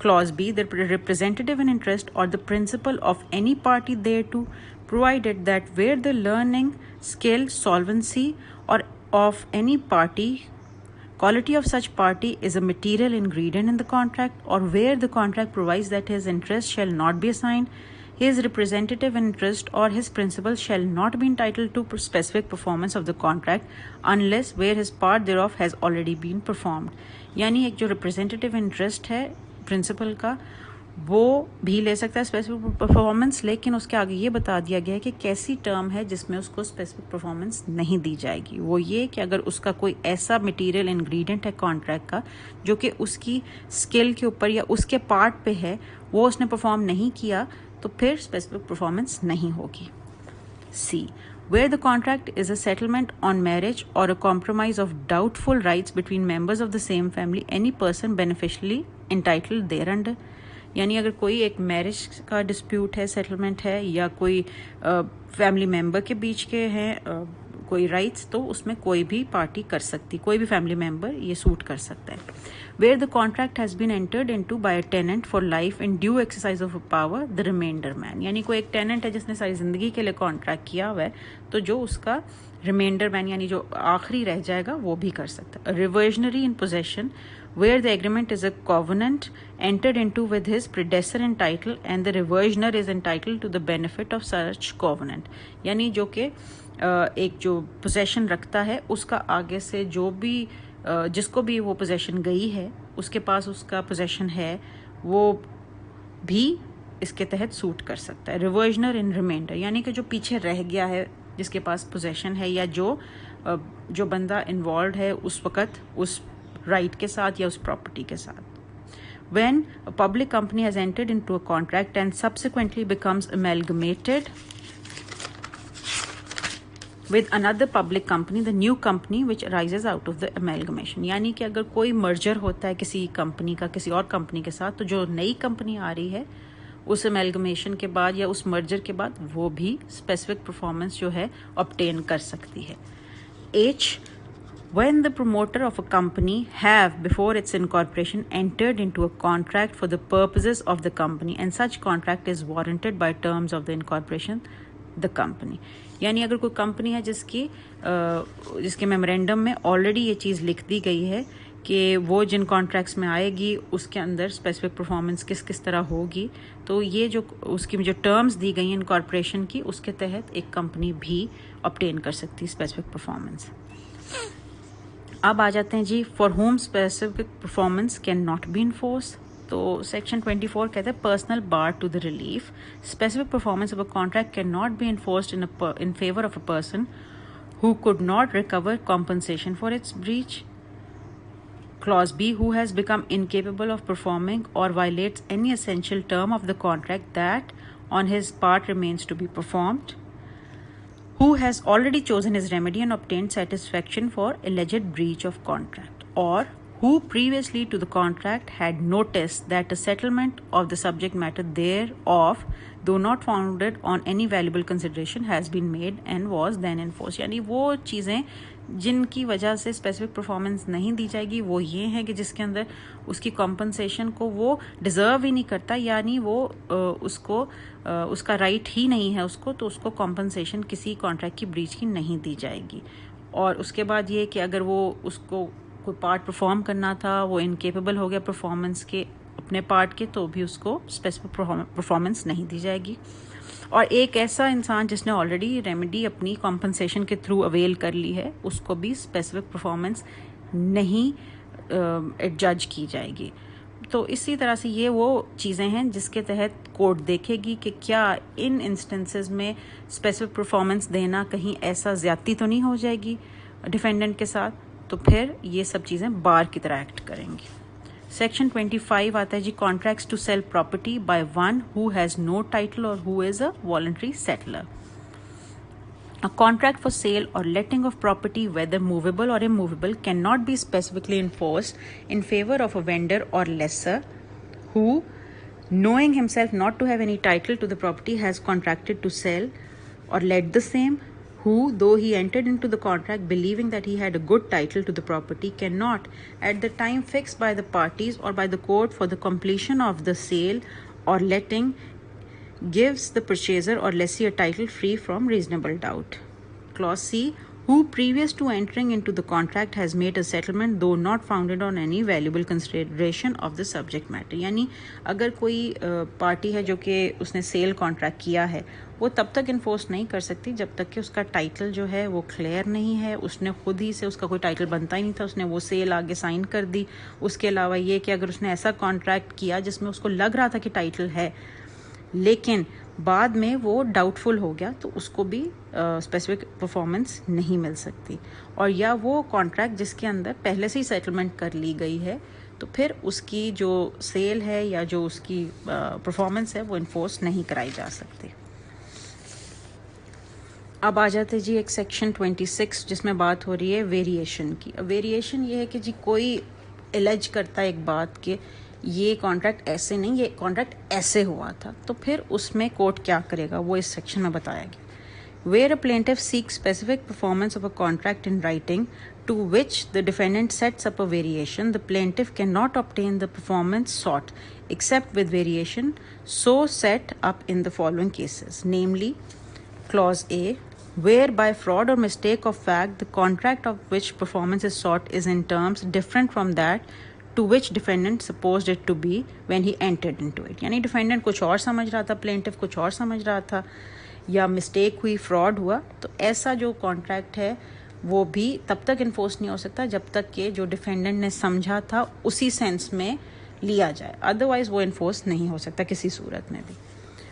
Clause B, the representative in interest or the principal of any party thereto, provided that where the learning, skill, solvency, or of any party, quality of such party is a material ingredient in the contract, or where the contract provides that his interest shall not be assigned, his representative in interest or his principal shall not be entitled to specific performance of the contract unless where his part thereof has already been performed. यानी एक जो representative interest है प्रिंसिपल का, वो भी ले सकता है स्पेसिफिक परफॉर्मेंस, लेकिन उसके आगे ये बता दिया गया है कि कैसी टर्म है जिसमें उसको स्पेसिफिक परफॉर्मेंस नहीं दी जाएगी। वो ये कि अगर उसका कोई ऐसा मटेरियल इंग्रेडिएंट है कॉन्ट्रैक्ट का जो कि उसकी स्किल के ऊपर या उसके पार्ट पे है, वो उसने परफॉर्म नहीं किया, तो फिर स्पेसिफिक परफॉर्मेंस नहीं होगी। सी, where the contract is a settlement on marriage or a compromise of doubtful rights between members of the same family, any person beneficially entitled thereunder, यानी अगर कोई एक मैरिज का डिस्प्यूट है, सेटलमेंट है, या कोई फैमिली मेंबर के बीच के हैं कोई राइट्स, तो उसमें कोई भी पार्टी कर सकती, कोई भी फैमिली मेंबर ये सूट कर सकता है। Where the contract has been entered into by a tenant for life in due exercise of power the remainder man, यानी कोई एक टेनेंट है जिसने सारी जिंदगी के लिए कॉन्ट्रैक्ट किया हुआ है, तो जो उसका रिमाइंडर मैन यानी जो आखिरी रह जाएगा वो भी कर सकता है। Reversionary in possession, where the agreement is a covenant entered into with his predecessor in title and the reversioner is entitled to the benefit of such covenant, यानी जो कि एक जो पोजेशन रखता है उसका आगे से जो भी जिसको भी वो पोजेशन गई है उसके पास उसका पोजेशन है, वो भी इसके तहत सूट कर सकता है। रिवर्जनर इन रिमाइंडर, यानी कि जो पीछे रह गया है जिसके पास पोजेशन है, या जो बंदा इन्वॉल्व है उस वक़्त उस राइट के साथ या उस प्रॉपर्टी के साथ। When a public company has entered into a contract and subsequently becomes amalgamated with another public company, the new company which arises out of the amalgamation. यानी कि अगर कोई मर्जर होता है किसी कंपनी का किसी और कंपनी के साथ, तो जो नई कंपनी आ रही है उस amalgamation के बाद या उस मर्जर के बाद वो भी specific performance जो है obtain कर सकती है. H, when the promoter of a company have before its incorporation entered into a contract for the purposes of the company and such contract is warranted by terms of the incorporation the company. यानी अगर कोई कंपनी है जिसके मेमोरेंडम में ऑलरेडी ये चीज़ लिख दी गई है कि वो जिन कॉन्ट्रैक्ट्स में आएगी उसके अंदर स्पेसिफिक परफॉर्मेंस किस तरह होगी, तो ये जो उसकी जो टर्म्स दी गई हैं इनकॉर्पोरेशन की, उसके तहत एक कंपनी भी ऑब्टेन कर सकती है स्पेसिफिक परफॉर्मेंस. अब आ जाते हैं जी for whom specific performance can not be enforce. तो सेक्शन 24 कहते हैं personal bar to the relief. Specific performance of a contract can not be enforced in favour of a person who could not recover compensation for its breach. Clause B, who has become incapable of performing or violates any essential term of the contract that on his part remains to be performed. Who has already chosen his remedy and obtained satisfaction for alleged breach of contract, or who previously to the contract had noticed that a settlement of the subject matter thereof, though not founded on any valuable consideration, has been made and was then enforced. यानी वो चीज़ें जिनकी वजह से स्पेसिफिक परफॉर्मेंस नहीं दी जाएगी वो ये हैं कि जिसके अंदर उसकी कॉम्पनसेशन को वो डिज़र्व ही नहीं करता, यानी वो उसका राइट ही नहीं है उसको, तो उसको कॉम्पनसेशन किसी कॉन्ट्रैक्ट की ब्रीच की नहीं दी जाएगी. और उसके बाद ये कि अगर वो उसको कोई पार्ट परफॉर्म करना था, वो इनकेपेबल हो गया परफॉर्मेंस के अपने पार्ट के, तो भी उसको स्पेसिफिक परफॉर्मेंस नहीं दी जाएगी. और एक ऐसा इंसान जिसने ऑलरेडी रेमेडी अपनी कॉम्पनसेशन के थ्रू अवेल कर ली है, उसको भी स्पेसिफिक परफॉर्मेंस नहीं जज की जाएगी. तो इसी तरह से ये वो चीज़ें हैं जिसके तहत कोर्ट देखेगी कि क्या इन इंस्टेंसेस में स्पेसिफिक परफॉर्मेंस देना कहीं ऐसा ज़्यादती तो नहीं हो जाएगी डिफेंडेंट के साथ, तो फिर ये सब चीज़ें बार की तरह एक्ट करेंगी. सेक्शन 25 आता है जी contracts to sell property by one who has no title or who is a voluntary settler. A contract for sale or letting of property, whether movable or immovable, cannot be specifically enforced in favor of a vendor or lessor who, knowing himself not to have any title to the property, has contracted to sell or let the same, who, though he entered into the contract believing that he had a good title to the property, cannot, at the time fixed by the parties or by the court for the completion of the sale or letting, gives the purchaser or lessee a title free from reasonable doubt. Clause C, who previous to entering into the contract has made a settlement though not founded on any valuable consideration of the subject matter. यानी अगर कोई पार्टी है जो कि उसने सेल कॉन्ट्रैक्ट किया है, वो तब तक इन्फोर्स नहीं कर सकती जब तक कि उसका टाइटल जो है वो क्लियर नहीं है, उसने खुद ही से उसका कोई टाइटल बनता ही नहीं था, उसने वो सेल आगे साइन कर दी. उसके अलावा ये कि अगर उसने ऐसा कॉन्ट्रैक्ट किया जिसमें उसको लग रहा था कि टाइटल है लेकिन बाद में वो डाउटफुल हो गया, तो उसको भी स्पेसिफिक परफॉर्मेंस नहीं मिल सकती. और या वो कॉन्ट्रैक्ट जिसके अंदर पहले से ही सेटलमेंट कर ली गई है, तो फिर उसकी जो सेल है या जो उसकी परफॉर्मेंस है वो इन्फोर्स नहीं कराई जा सकती. अब आ जाते जी एक सेक्शन 26 जिसमें बात हो रही है वेरिएशन की. वेरिएशन ये है कि जी कोई एलेज करता है एक बात के ये कॉन्ट्रैक्ट ऐसे नहीं, ये कॉन्ट्रैक्ट ऐसे हुआ था, तो फिर उसमें कोर्ट क्या करेगा वो इस सेक्शन में बताया गया. Where a plaintiff seeks specific performance of a contract in writing to which the defendant sets up a variation, the plaintiff cannot obtain the performance sought except with variation so set up in the following cases, namely Clause A, where by fraud or mistake of fact the contract of which performance is sought is in terms different from that to which defendant supposed it to be when he entered into it. यानी डिफेंडेंट कुछ और समझ रहा था, प्लेंटिफ कुछ और समझ रहा था, या मिस्टेक हुई, फ्रॉड हुआ, तो ऐसा जो कॉन्ट्रैक्ट है वो भी तब तक इन्फोर्स नहीं हो सकता जब तक कि जो डिफेंडेंट ने समझा था उसी सेंस में लिया जाए, अदरवाइज वो इन्फोर्स नहीं हो सकता किसी सूरत में भी.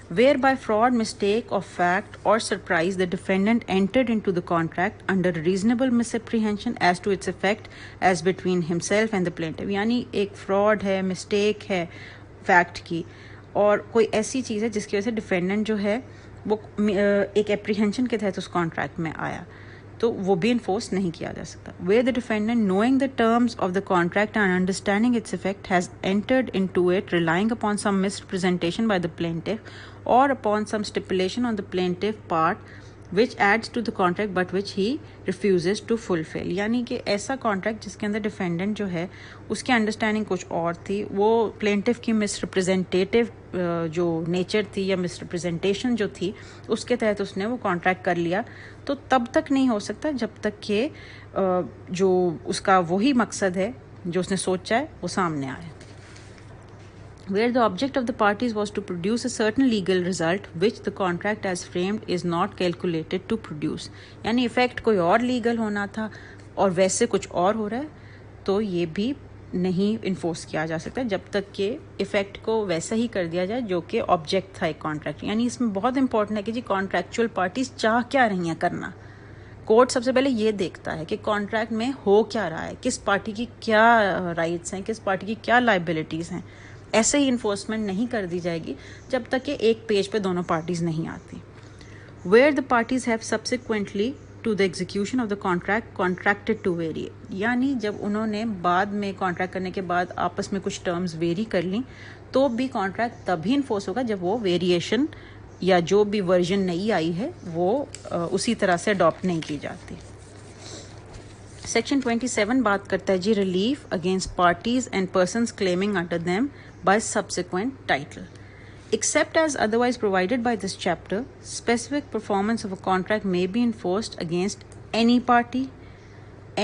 Where by fraud, mistake of fact or surprise the defendant entered into the contract under reasonable misapprehension as to its effect as between himself and the plaintiff. यानी एक फ्रॉड है, मिस्टेक है फैक्ट की, और कोई ऐसी चीज़ है जिसकी वजह से डिफेंडेंट जो है वो एक एप्रीहेंशन के तहत उस कॉन्ट्रैक्ट में आया, तो वो भी इन्फोर्स नहीं किया जा सकता. Where the defendant, knowing the terms of the contract and understanding its effect, has entered into it relying upon some misrepresentation by the plaintiff or upon some stipulation on the plaintiff part which adds to the contract but which he refuses to fulfill. यानी कि ऐसा कॉन्ट्रैक्ट जिसके अंदर डिफेंडेंट जो है उसकी अंडरस्टैंडिंग कुछ और थी, वो प्लेंटिफ की मिसरिप्रेजेंटेटिव जो नेचर थी या मिसरिप्रेजेंटेशन जो थी उसके तहत उसने वो कॉन्ट्रैक्ट कर लिया, तो तब तक नहीं हो सकता जब तक कि जो उसका वही मकसद है जो उसने सोचा है वो सामने आए. Where the object of the parties was to produce a certain legal result which the contract as framed is not calculated to produce. यानी इफेक्ट कोई और लीगल होना था और वैसे कुछ और हो रहा है, तो ये भी नहीं इन्फोर्स किया जा सकता जब तक कि इफेक्ट को वैसा ही कर दिया जाए जो कि ऑब्जेक्ट था एक कॉन्ट्रैक्ट. यानी इसमें बहुत इंपॉर्टेंट है कि जी कॉन्ट्रैक्चुअल पार्टीज चाह क्या रही हैं करना. कोर्ट सबसे पहले ये देखता है कि कॉन्ट्रैक्ट में हो क्या रहा है, किस पार्टी की क्या राइट्स हैं, किस पार्टी की क्या लाइबिलिटीज़ हैं. ऐसे ही इन्फोर्समेंट नहीं कर दी जाएगी जब तक कि एक पेज पे दोनों पार्टीज नहीं आती. Where the parties have subsequently to the execution of the contract contracted to vary, यानी जब उन्होंने बाद में कॉन्ट्रैक्ट करने के बाद आपस में कुछ टर्म्स वेरी कर ली तो भी कॉन्ट्रैक्ट तभी इन्फोर्स होगा जब वो वेरिएशन या जो भी वर्जन नई आई है वो उसी तरह से अडॉप्ट नहीं की जाती. सेक्शन 27 बात करता है जी relief against parties and persons claiming under them by subsequent title. Except as otherwise provided by this chapter, specific performance of a contract may be enforced against any party,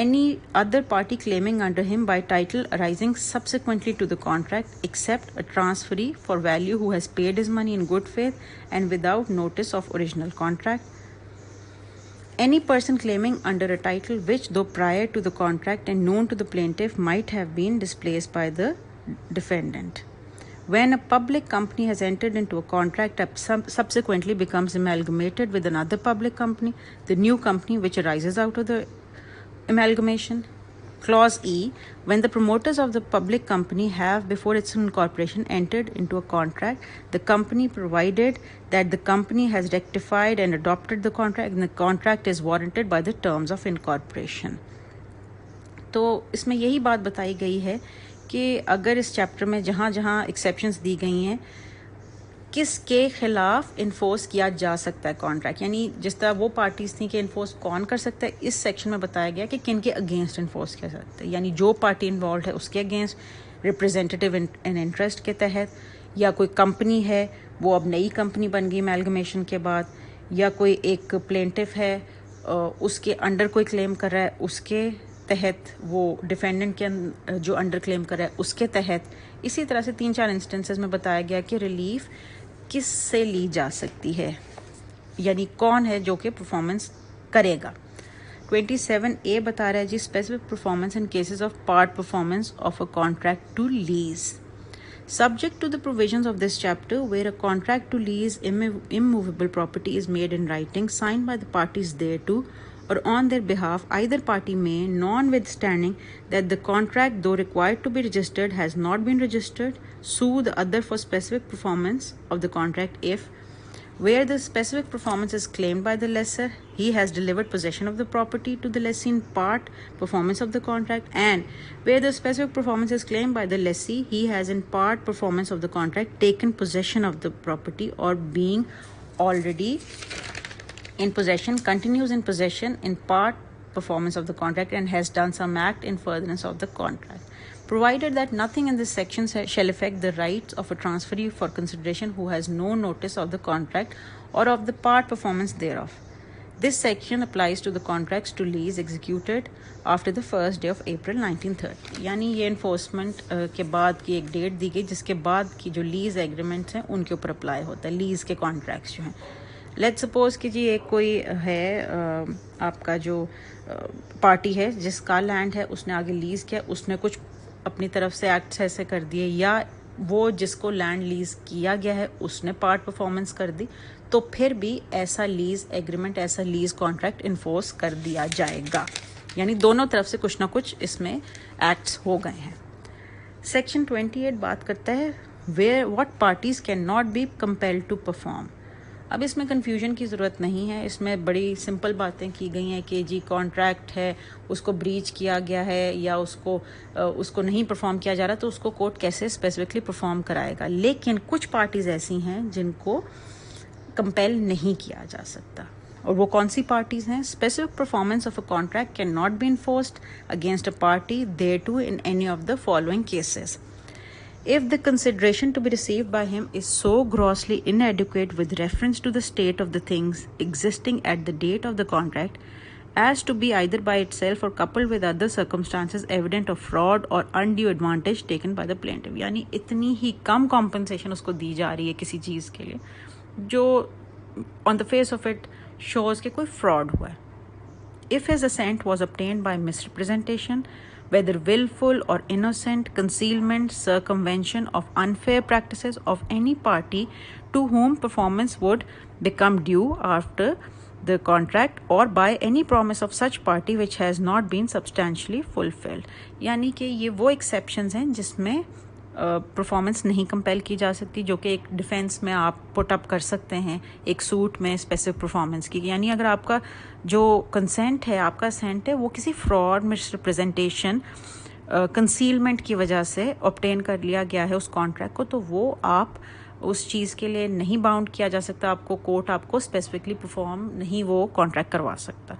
any other party claiming under him by title arising subsequently to the contract, except a transferee for value who has paid his money in good faith and without notice of original contract. Any person claiming under a title which, though prior to the contract and known to the plaintiff, might have been displaced by the defendant. When a public company has entered into a contract that subsequently becomes amalgamated with another public company, the new company which arises out of the amalgamation. Clause E. When the promoters of the public company have, before its incorporation, entered into a contract, the company provided that the company has rectified and adopted the contract and the contract is warranted by the terms of incorporation. तो इसमें यही बात बताई गई है कि अगर इस चैप्टर में जहाँ जहाँ एक्सेप्शंस दी गई हैं किसके खिलाफ इन्फोर्स किया जा सकता है कॉन्ट्रैक्ट, यानी जिस तरह वो पार्टीज थी कि इन्फोर्स कौन कर सकता है, इस सेक्शन में बताया गया कि किन के अगेंस्ट इन्फोर्स किया सकता है. यानी जो पार्टी इन्वॉल्व है उसके अगेंस्ट, रिप्रेजेंटेटिव इन इंटरेस्ट के तहत, या कोई कंपनी है वो अब नई कंपनी बन गई एमैल्गमेशन के बाद, या कोई एक प्लेंटिफ है उसके अंडर कोई क्लेम कर रहा है उसके तहत, वो डिफेंडेंट के जो अंडर क्लेम कर रहा है उसके तहत. इसी तरह से 3-4 इंस्टेंसेस में बताया गया कि रिलीफ किस से ली जा सकती है, यानी कौन है जो कि परफॉर्मेंस करेगा. 27A बता रहा है जी specific performance in cases of part performance of a contract to lease. Subject to the provisions of this chapter, where a contract to lease immovable property is made in writing, signed by the parties thereto, or on their behalf, either party may, notwithstanding that the contract, though required to be registered, has not been registered, sue the other for specific performance of the contract if, where the specific performance is claimed by the lessor, he has delivered possession of the property to the lessee in part performance of the contract, and where the specific performance is claimed by the lessee, he has in part performance of the contract taken possession of the property, or being already in possession, continues in possession in part performance of the contract and has done some act in furtherance of the contract, provided that nothing in this section shall affect the rights of a transferee for consideration who has no notice of the contract or of the part performance thereof. This section applies to the contracts to lease executed after the first day of April 1930. यानी ये इन्फोर्समेंट के बाद की एक डेट दी गई जिसके बाद की जो लीज एग्रीमेंट्स हैं उनके ऊपर अप्लाई होता है, लीज के कॉन्ट्रैक्ट्स जो हैं. लेट्स सपोज कि जी एक कोई है आपका जो पार्टी है जिसका लैंड है, उसने आगे लीज किया, उसने कुछ अपनी तरफ से एक्ट्स ऐसे कर दिए, या वो जिसको लैंड लीज किया गया है उसने पार्ट परफॉर्मेंस कर दी, तो फिर भी ऐसा लीज एग्रीमेंट, ऐसा लीज कॉन्ट्रैक्ट इन्फोर्स कर दिया जाएगा. यानी दोनों तरफ से कुछ ना कुछ इसमें एक्ट्स हो गए हैं. सेक्शन 28 बात करता है what parties can not be compelled to perform. अब इसमें कन्फ्यूजन की ज़रूरत नहीं है, इसमें बड़ी सिंपल बातें की गई हैं कि जी कॉन्ट्रैक्ट है, उसको ब्रीच किया गया है या उसको नहीं परफॉर्म किया जा रहा, तो उसको कोर्ट कैसे स्पेसिफिकली परफॉर्म कराएगा। लेकिन कुछ पार्टीज़ ऐसी हैं जिनको कंपेल नहीं किया जा सकता, और वो कौन सी पार्टीज हैं? Specific performance of a contract can not be enforced against a party thereto in any of the following cases: if the consideration to be received by him is so grossly inadequate with reference to the state of the things existing at the date of the contract as to be either by itself or coupled with other circumstances evident of fraud or undue advantage taken by the plaintiff। यानी इतनी ही कम compensation उसको दी जा रही है किसी चीज़ के लिए जो on the face of it shows कि कोई fraud हुआ है। If his assent was obtained by misrepresentation, whether willful or innocent, concealment, circumvention of unfair practices of any party to whom performance would become due after the contract, or by any promise of such party which has not been substantially fulfilled। यानी कि ये वो exceptions हैं जिसमें परफॉर्मेंस नहीं कंपेल की जा सकती, जो कि एक डिफेंस में आप पुट अप कर सकते हैं एक सूट में स्पेसिफिक परफॉर्मेंस की। यानी अगर आपका जो कंसेंट है, आपका असेंट है, वो किसी फ्रॉड, मिसरिप्रेजेंटेशन, कंसीलमेंट की वजह से ऑब्टेन कर लिया गया है उस कॉन्ट्रैक्ट को, तो वो आप उस चीज़ के लिए नहीं बाउंड किया जा सकता, आपको कोर्ट आपको स्पेसिफिकली परफॉर्म नहीं वो कॉन्ट्रैक्ट करवा सकता।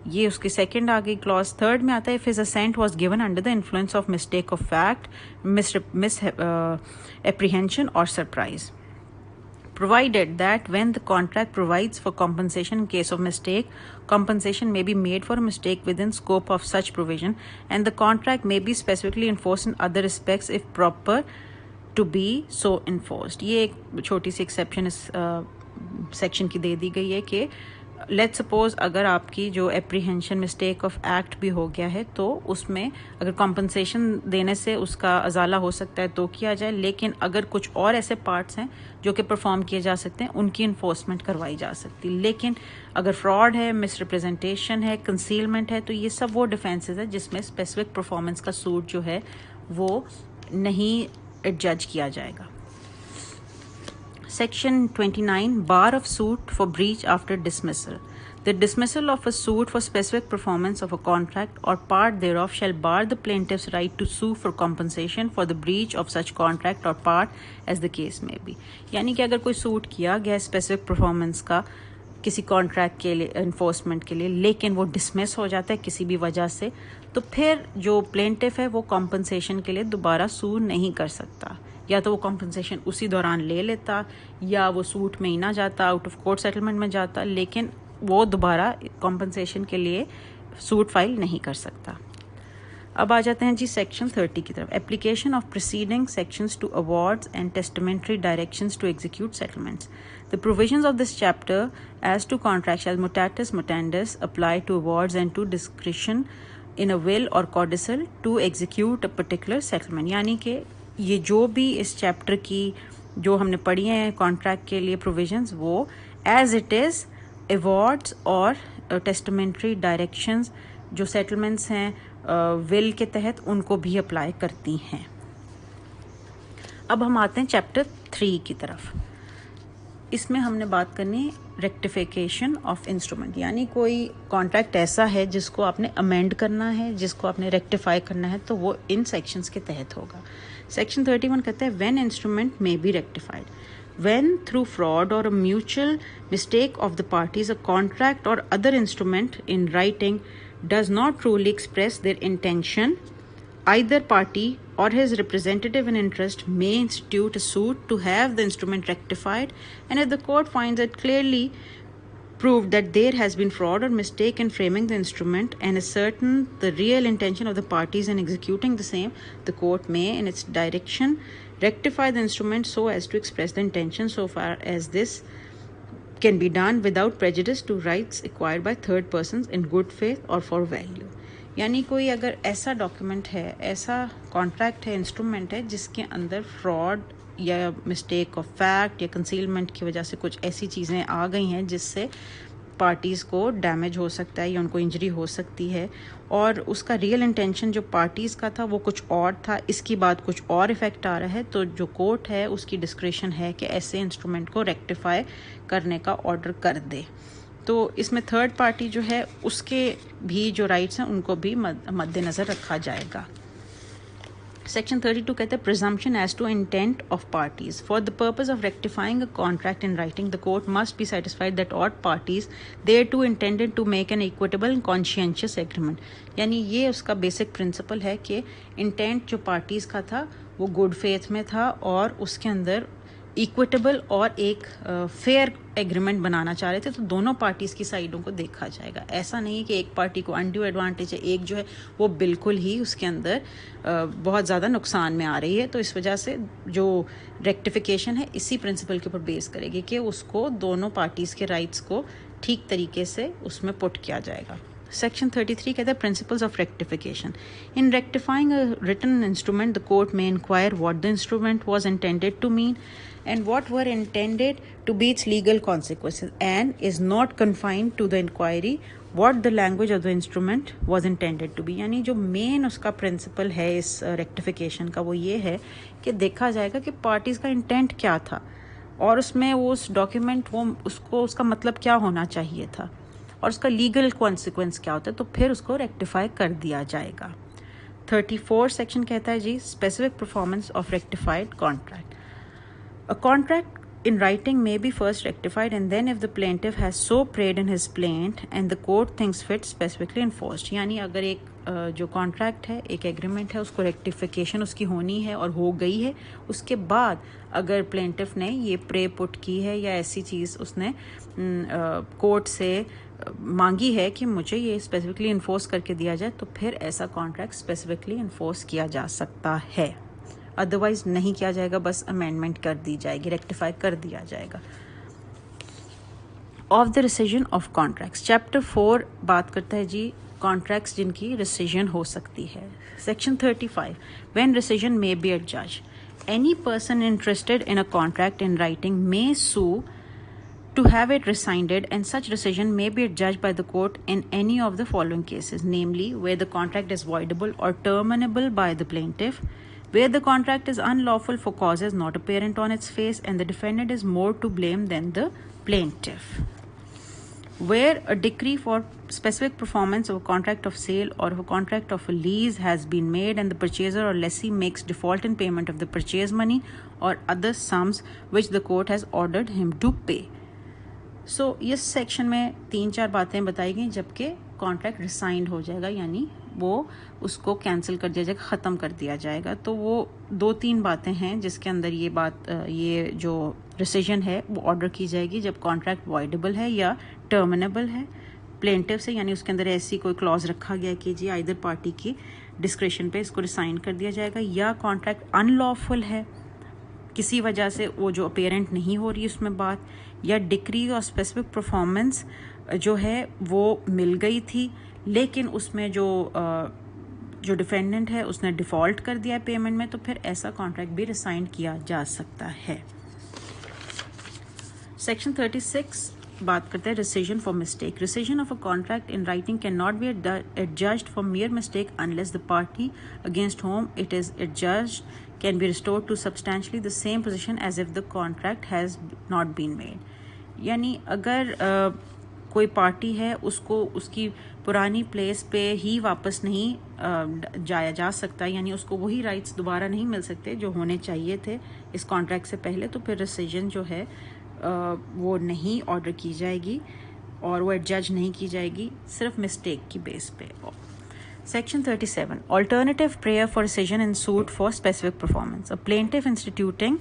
ये उसकी सेकंड आ गई। क्लॉज थर्ड में आता है, if his assent was given under the influence of mistake of fact, misapprehension और surprise, provided that when the contract provides for compensation in case of mistake, compensation may be made for a mistake within scope of such provision, and the contract may be specifically enforced in other respects if proper to be so enforced। ये एक छोटी सी एक्सेप्शन इस सेक्शन की दे दी गई है कि लेट्स सपोज अगर आपकी जो एप्रीहेंशन मिस्टेक ऑफ एक्ट भी हो गया है, तो उसमें अगर कॉम्पनसेशन देने से उसका अजाला हो सकता है तो किया जाए, लेकिन अगर कुछ और ऐसे पार्ट्स हैं जो कि परफॉर्म किए जा सकते हैं, उनकी इन्फोर्समेंट करवाई जा सकती। लेकिन अगर फ्रॉड है, मिसरिप्रेजेंटेशन है, कंसीलमेंट है, तो ये सब वो डिफेंसेस है जिसमें स्पेसिफिक परफॉर्मेंस का सूट जो है वो नहीं जज किया जाएगा। Section 29, bar of suit for breach after dismissal. The dismissal of a suit for specific performance of a contract or part thereof shall bar the plaintiff's right to sue for compensation for the breach of such contract or part as the case may be। यानी कि अगर कोई सूट किया गया स्पेसिफिक परफॉर्मेंस का किसी कॉन्ट्रैक्ट के लिए, इन्फोर्समेंट के लिए, लेकिन वो डिसमिस हो जाता है किसी भी वजह से, तो फिर जो प्लेंटिफ है वो कॉम्पनसेशन के लिए दोबारा सू नहीं कर सकता। या तो वो कॉम्पनसेशन उसी दौरान ले लेता, या वो सूट में ही ना जाता, आउट ऑफ कोर्ट सेटलमेंट में जाता, लेकिन वो दोबारा कॉम्पनसेशन के लिए सूट फाइल नहीं कर सकता। अब आ जाते हैं जी सेक्शन 30 की तरफ। Application of preceding sections to awards and testamentary directions to execute settlements. The provisions of this chapter as to contracts as mutatis mutandis apply to awards and to discretion in a will or codicil to execute a particular settlement। यानी कि ये जो भी इस चैप्टर की जो हमने पढ़ी हैं कॉन्ट्रैक्ट के लिए प्रोविजंस, वो एज इट इज़ अवार्ड्स और टेस्टामेंट्री डायरेक्शंस जो सेटलमेंट्स हैं विल के तहत, उनको भी अप्लाई करती हैं। अब हम आते हैं चैप्टर 3 की तरफ। इसमें हमने बात करनी रेक्टिफिकेशन ऑफ इंस्ट्रूमेंट, यानी कोई कॉन्ट्रैक्ट ऐसा है जिसको आपने अमेंड करना है, जिसको आपने रेक्टिफाई करना है, तो वो इन सेक्शंस के तहत होगा। सेक्शन 31 कहते हैं when instrument may be rectified when through fraud or a mutual mistake of the parties a contract or other instrument in writing does not truly express their intention, either party or his representative in interest may institute a suit to have the instrument rectified, and if the court finds it clearly proved that there has been fraud or mistake in framing the instrument and is certain the real intention of the parties in executing the same, the court may in its direction rectify the instrument so as to express the intention so far as this can be done without prejudice to rights acquired by third persons in good faith or for value। यानी कोई अगर ऐसा डॉक्यूमेंट है, ऐसा कॉन्ट्रैक्ट है, इंस्ट्रूमेंट है जिसके अंदर फ्रॉड या मिस्टेक ऑफ फैक्ट या कंसीलमेंट की वजह से कुछ ऐसी चीज़ें आ गई हैं जिससे पार्टीज़ को डैमेज हो सकता है या उनको इंजरी हो सकती है, और उसका रियल इंटेंशन जो पार्टीज़ का था वो कुछ और था, इसकी बात कुछ और इफ़ेक्ट आ रहा है, तो जो कोर्ट है उसकी डिस्क्रिशन है कि ऐसे इंस्ट्रूमेंट को रेक्टिफाई करने का ऑर्डर कर दे। तो इसमें थर्ड पार्टी जो है उसके भी जो राइट्स हैं उनको भी मद्देनज़र रखा जाएगा। Section 32 कहते हैं presumption as to intent of parties. For the purpose of rectifying a contract in writing, the court must be satisfied that all parties thereto intended to make an equitable and conscientious agreement. यानी ये उसका बेसिक प्रिंसिपल है कि इंटेंट जो पार्टीज़ का था वो गुड फेथ में था और उसके अंदर इक्विटेबल और एक फेयर एग्रीमेंट बनाना चाह रहे थे, तो दोनों पार्टीज़ की साइडों को देखा जाएगा। ऐसा नहीं कि एक पार्टी को अनड्यू एडवांटेज है, एक जो है वो बिल्कुल ही उसके अंदर बहुत ज़्यादा नुकसान में आ रही है। तो इस वजह से जो रेक्टिफिकेशन है इसी प्रिंसिपल के ऊपर बेस करेगी कि उसको दोनों पार्टीज़ के राइट्स को ठीक तरीके से उसमें पुट किया जाएगा। Section 33 कहता है Principles of Rectification. In rectifying a written instrument, the court may inquire what the instrument was intended to mean and what were intended to be its legal consequences, and is not confined to the inquiry what the language of the instrument was intended to be. यानी जो मेन उसका प्रिंसिपल है इस रेक्टिफिकेशन का वो ये है कि देखा जाएगा कि पार्टीज़ का इंटेंट क्या था और उसमें वो उस डॉक्यूमेंट वो उसको उसका मतलब क्या होना चाहिए था और उसका लीगल कॉन्सिक्वेंस क्या होता है, तो फिर उसको रेक्टिफाई कर दिया जाएगा। 34 सेक्शन कहता है जी specific performance of rectified contract. A contract in writing may be first rectified and then if the plaintiff has so prayed in his plaint and the court thinks fit specifically enforced. यानी अगर एक जो कॉन्ट्रैक्ट है, एक एग्रीमेंट है, उसको रेक्टिफिकेशन उसकी होनी है और हो गई है, उसके बाद अगर प्लेंटिफ ने ये प्रे पुट की है या ऐसी चीज़ उसने कोर्ट से मांगी है कि मुझे ये स्पेसिफिकली इन्फोर्स करके दिया जाए, तो फिर ऐसा कॉन्ट्रैक्ट स्पेसिफिकली इन्फोर्स किया जा सकता है। अदरवाइज नहीं किया जाएगा, बस अमेंडमेंट कर दी जाएगी, रेक्टिफाई कर दिया जाएगा। Of the rescission of contracts, chapter 4 बात करता है जी कॉन्ट्रैक्ट्स जिनकी रिसीजन हो सकती है। Section 35 when rescission may be adjudged, any person interested in a contract in writing may sue to have it rescinded, and such rescission may be adjudged by the court in any of the following cases, namely where the contract is voidable or terminable by the plaintiff, where the contract is unlawful for causes not apparent on its face and the defendant is more to blame than the plaintiff, where a decree for specific performance of a contract of sale or of a contract of a lease has been made and the purchaser or lessee makes default in payment of the purchase money or other sums which the court has ordered him to pay. सो इस सेक्शन में 3-4 बातें बताई गई जबकि कॉन्ट्रैक्ट रिसाइंड हो जाएगा, यानी वो उसको कैंसिल कर दिया जाएगा, ख़त्म कर दिया जाएगा। तो वो 2-3 बातें हैं जिसके अंदर ये जो रिसीजन है वो ऑर्डर की जाएगी जब कॉन्ट्रैक्ट वॉइडेबल है या टर्मिनेबल है प्लेंटिफ से, यानी उसके अंदर ऐसी कोई क्लॉज रखा गया कि जी आइदर पार्टी की डिस्क्रिशन पे इसको रिसाइन कर दिया जाएगा, या कॉन्ट्रैक्ट अनलॉफुल है किसी वजह से वो जो अपेरेंट नहीं हो रही उसमें बात, या डिक्री और स्पेसिफिक परफॉर्मेंस जो है वो मिल गई थी लेकिन उसमें जो डिफेंडेंट है उसने डिफ़ॉल्ट कर दिया पेमेंट में, तो फिर ऐसा कॉन्ट्रैक्ट भी रिसाइन किया जा सकता है। सेक्शन 36 बात करते हैं rescission for mistake. Rescission of a contract in writing can not be adjudged for mere mistake unless the party against whom it is adjudged can be restored to substantially the same position as if the contract has not been made. यानी अगर कोई पार्टी है उसको उसकी पुरानी प्लेस पे ही वापस नहीं जाया जा सकता, यानी उसको वही राइट्स दोबारा नहीं मिल सकते जो होने चाहिए थे इस कॉन्ट्रैक्ट से पहले, तो फिर रिसीजन जो है वो नहीं ऑर्डर की जाएगी और वो एडजज नहीं की जाएगी सिर्फ मिस्टेक की बेस पे। Section 37 Alternative prayer for rescission in suit for specific performance. A plaintiff instituting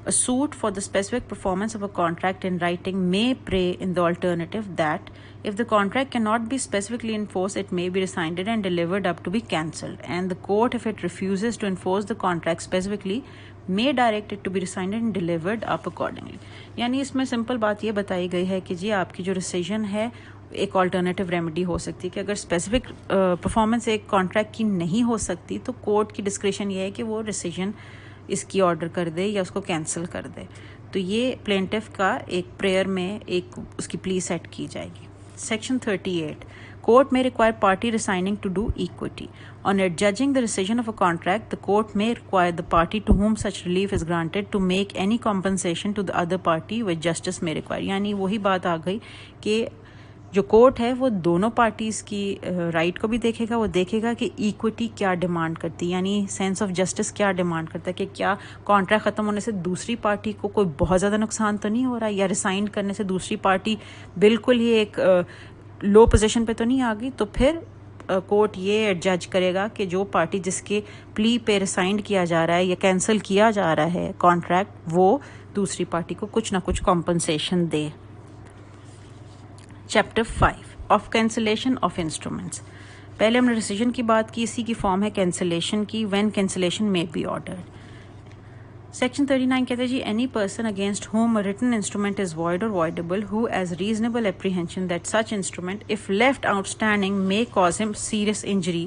a suit for the specific performance of a contract in writing may pray in the alternative that if the contract cannot be specifically enforced, it may be rescinded and delivered up to be cancelled, and the court, if it refuses to enforce the contract specifically, may direct it to be rescinded and delivered up accordingly. यानी इसमें सिंपल बात ये बताई गई है कि जी आपकी जो रिसीजन है एक ऑल्टरनेटिव रेमेडी हो सकती है कि अगर स्पेसिफिक परफॉर्मेंस एक कॉन्ट्रैक्ट की नहीं हो सकती तो कोर्ट की डिस्क्रिशन ये है कि वो रिसीजन इसकी ऑर्डर कर दे या उसको कैंसिल कर दे। तो ये प्लेंटिफ का एक प्रेयर में एक उसकी प्ली सेट की जाएगी। Section 38. Court may require party resigning to do equity. On adjudging the rescission of a contract, the court may require the party to whom such relief is granted to make any compensation to the other party which justice may require. यानी वही बात आ गई कि जो कोर्ट है वो दोनों पार्टीज़ की राइट को भी देखेगा, वो देखेगा कि इक्विटी क्या डिमांड करती है, यानी सेंस ऑफ जस्टिस क्या डिमांड करता है कि क्या कॉन्ट्रैक्ट ख़त्म होने से दूसरी पार्टी को कोई बहुत ज़्यादा नुकसान तो नहीं हो रहा, या रिसाइन करने से दूसरी पार्टी बिल्कुल ही एक लो पोजीशन पे तो नहीं आ गई। तो फिर कोर्ट ये जज करेगा कि जो पार्टी जिसके प्ली पे रिसाइन किया जा रहा है या कैंसिल किया जा रहा है कॉन्ट्रैक्ट, वो दूसरी पार्टी को कुछ ना कुछ compensation they. Chapter 5 of cancellation of instruments. पहले हमने रिसीजन की बात की, इसी की फॉर्म है कैंसिलेशन की, when cancellation may be ordered. Section 39 कहते हैं जी, any person against whom a written instrument is void or voidable who has reasonable apprehension that such instrument if left outstanding may cause him serious injury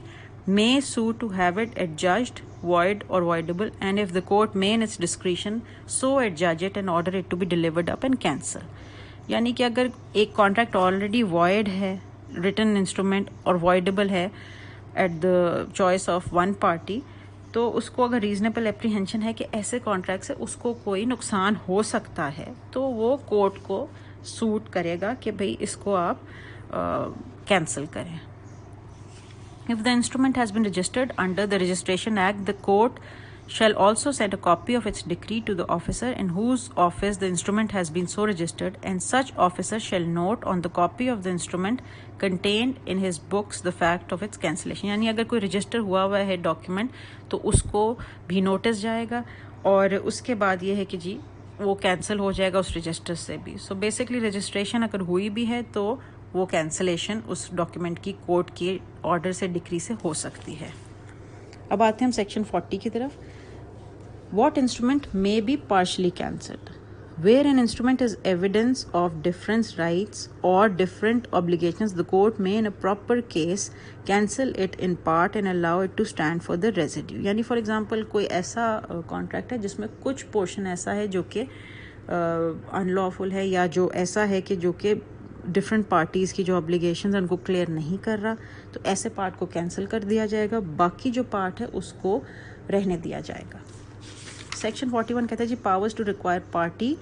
may sue to have it adjudged void or voidable, and if the court may in its discretion so adjudge it and order it to be delivered up and cancel। यानी कि अगर एक कॉन्ट्रैक्ट ऑलरेडी void है, written instrument और voidable है at the choice of one party, तो उसको अगर रीजनेबल एप्रीहेंशन है कि ऐसे कॉन्ट्रैक्ट से उसको कोई नुकसान हो सकता है, तो वो कोर्ट को सूट करेगा कि भाई इसको आप कैंसिल करें। If the instrument has been registered under the registration act, the court shall also send a copy of its decree to the officer in whose office the instrument has been so registered, and such officer shall note on the copy of the instrument contained in his books the fact of its cancellation। यानी अगर कोई रजिस्टर हुआ हुआ है डॉक्यूमेंट तो उसको भी नोटिस जाएगा, और उसके बाद ये है कि जी वो कैंसिल हो जाएगा उस रजिस्टर से भी। सो बेसिकली रजिस्ट्रेशन अगर हुई भी है तो वो कैंसिलेशन उस डॉक्यूमेंट की कोर्ट के ऑर्डर से, डिक्री से हो सकती है। अब आते हैं हम सेक्शन 40 की तरफ। What instrument may be partially cancelled? Where an instrument is evidence of different rights or different obligations, the court may in a proper case cancel it in part and allow it to stand for the residue। यानी फॉर एग्जांपल कोई ऐसा कॉन्ट्रैक्ट है जिसमें कुछ पोर्शन ऐसा है जो कि अनलॉफुल है, या जो ऐसा है कि जो कि डिफरेंट पार्टीज़ की जो ऑब्लिगेशंस हैं उनको क्लियर नहीं कर रहा, तो ऐसे पार्ट को कैंसिल कर दिया जाएगा, बाकी जो पार्ट है उसको रहने दिया जाएगा। सेक्शन 41 कहता है जी, powers to require party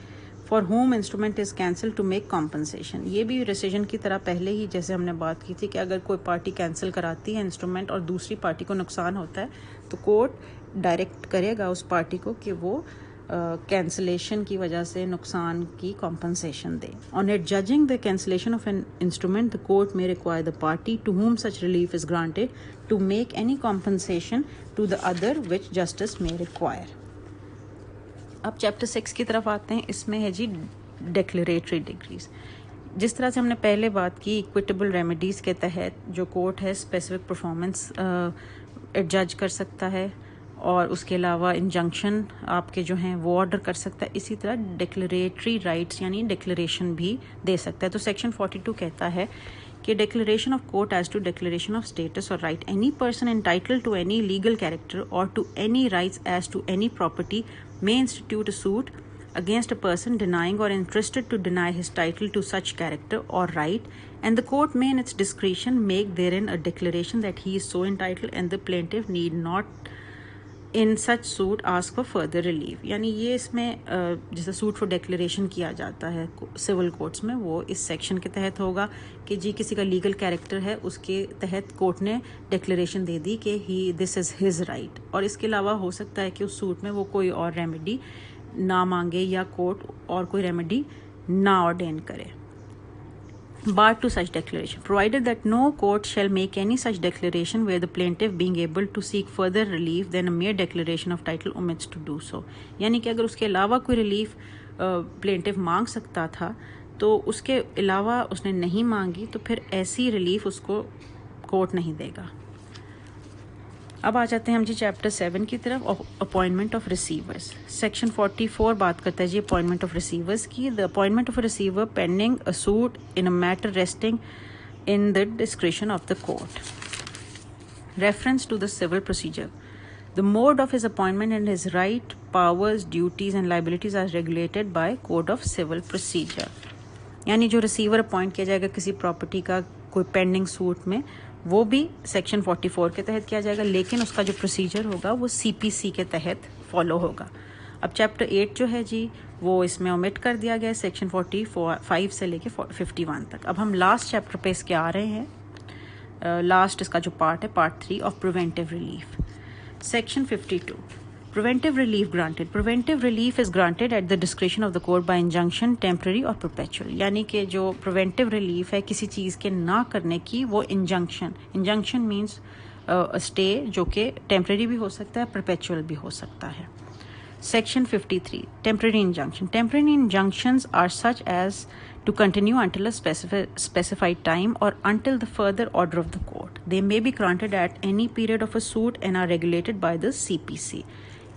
for whom instrument is cancel to make compensation. ये भी रिसीजन की तरह पहले ही जैसे हमने बात की थी कि अगर कोई पार्टी कैंसिल कराती है इंस्ट्रूमेंट और दूसरी पार्टी को नुकसान होता है, तो कोर्ट डायरेक्ट करेगा उस पार्टी को कि वो कैंसिलेशन की वजह से नुकसान की कॉम्पनसेशन दे। On adjudging the cancellation of an instrument, the court may require the party to whom such relief is granted to make any compensation to the other which justice may require। अब चैप्टर 6 की तरफ आते हैं। इसमें है जी डिक्लेरेटरी डिक्रीज। जिस तरह से हमने पहले बात की, इक्विटेबल रेमेडीज़ के तहत जो कोर्ट है स्पेसिफिक परफॉर्मेंस जज कर सकता है, और उसके अलावा इंजंक्शन आपके जो हैं वो ऑर्डर कर सकता है। इसी तरह डिक्लेरेटरी राइट्स यानी डिक्लेरेशन भी दे सकता है। तो सेक्शन 42 कहता है कि declaration of court as to declaration of status or right, any person entitled to any legal character or to any rights as to any property may institute a suit against a person denying or interested to deny his title to such character or right, and the court may in its discretion make therein a declaration that he is so entitled, and the plaintiff need not in such suit ask for further relief. यानी ये इसमें जैसे सूट फॉर डिक्लेरेशन किया जाता है सिविल कोर्ट्स में, वो इस सेक्शन के तहत होगा कि जी किसी का लीगल कैरेक्टर है, उसके तहत कोर्ट ने डिक्लेरेशन दे दी कि ही दिस इज़ हिज राइट, और इसके अलावा हो सकता है कि उस सूट में वो कोई और रेमेडी ना मांगे या कोर्ट और कोई रेमेडी ना ऑर्डेन करे। Barred to such declaration, provided that no court shall make any such declaration where the plaintiff being able to seek further relief than a mere declaration of title omits to do so। यानी कि अगर उसके अलावा कोई रिलीफ प्लेंटिफ मांग सकता था तो उसके अलावा उसने नहीं मांगी, तो फिर ऐसी रिलीफ उसको कोर्ट नहीं देगा। अब आ जाते हैं हम जी चैप्टर 7 की तरफ, अपॉइंटमेंट ऑफ रिसीवर्स। सेक्शन 44 बात करता है जी अपॉइंटमेंट ऑफ रिसीवर्स की। The appointment of receiver pending a suit in a matter resting in the discretion of the court. Reference to the civil procedure, the mode of his appointment and his right, powers, duties and liabilities are regulated by code of civil procedure. यानी जो रिसीवर अपॉइंट किया जाएगा किसी प्रॉपर्टी का कोई पेंडिंग सूट में, वो भी सेक्शन 44 के तहत किया जाएगा, लेकिन उसका जो प्रोसीजर होगा वो CPC के तहत फॉलो होगा। अब चैप्टर 8 जो है जी वो इसमें ओमिट कर दिया गया है सेक्शन 45 से लेके 51 तक। अब हम लास्ट चैप्टर पे इसके आ रहे हैं। लास्ट इसका जो पार्ट है, part 3 of preventive relief. Section 52, preventive relief granted. Preventive relief is granted at the discretion of the court by injunction, temporary और परपेचुअल। यानी कि जो प्रिवेंटिव रिलीफ है किसी चीज़ के ना करने की, वो इंजंक्शन मीन्स स्टे, जो कि टेम्पररी भी हो सकता है, परपेचुअल भी हो सकता है। Section 53, temporary injunction. Temporary injunctions are such as to continue until a specified time or until the further order of the court. They may be granted at any period of a suit and are regulated by the CPC.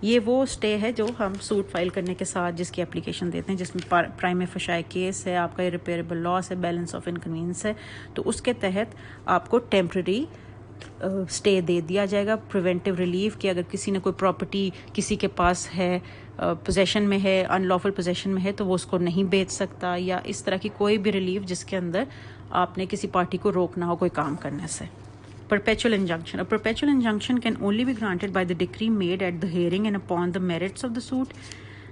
ये वो स्टे है जो हम सूट फाइल करने के साथ जिसकी एप्लीकेशन देते हैं, जिसमें प्राइम फशाई केस है, आपका इरिपेयरेबल लॉस है, बैलेंस ऑफ इनकन्वीनियंस है, तो उसके तहत आपको टेम्पररी स्टे दे दिया जाएगा। प्रिवेंटिव रिलीफ कि अगर किसी ने कोई प्रॉपर्टी किसी के पास है, पोजेशन में है, अनलॉफुल पोजेशन में है, तो वो उसको नहीं बेच सकता, या इस तरह की कोई भी रिलीफ जिसके अंदर आपने किसी पार्टी को रोकना हो कोई काम करने से। Perpetual injunction. A perpetual injunction can only be granted by the decree made at the hearing and upon the merits of the suit.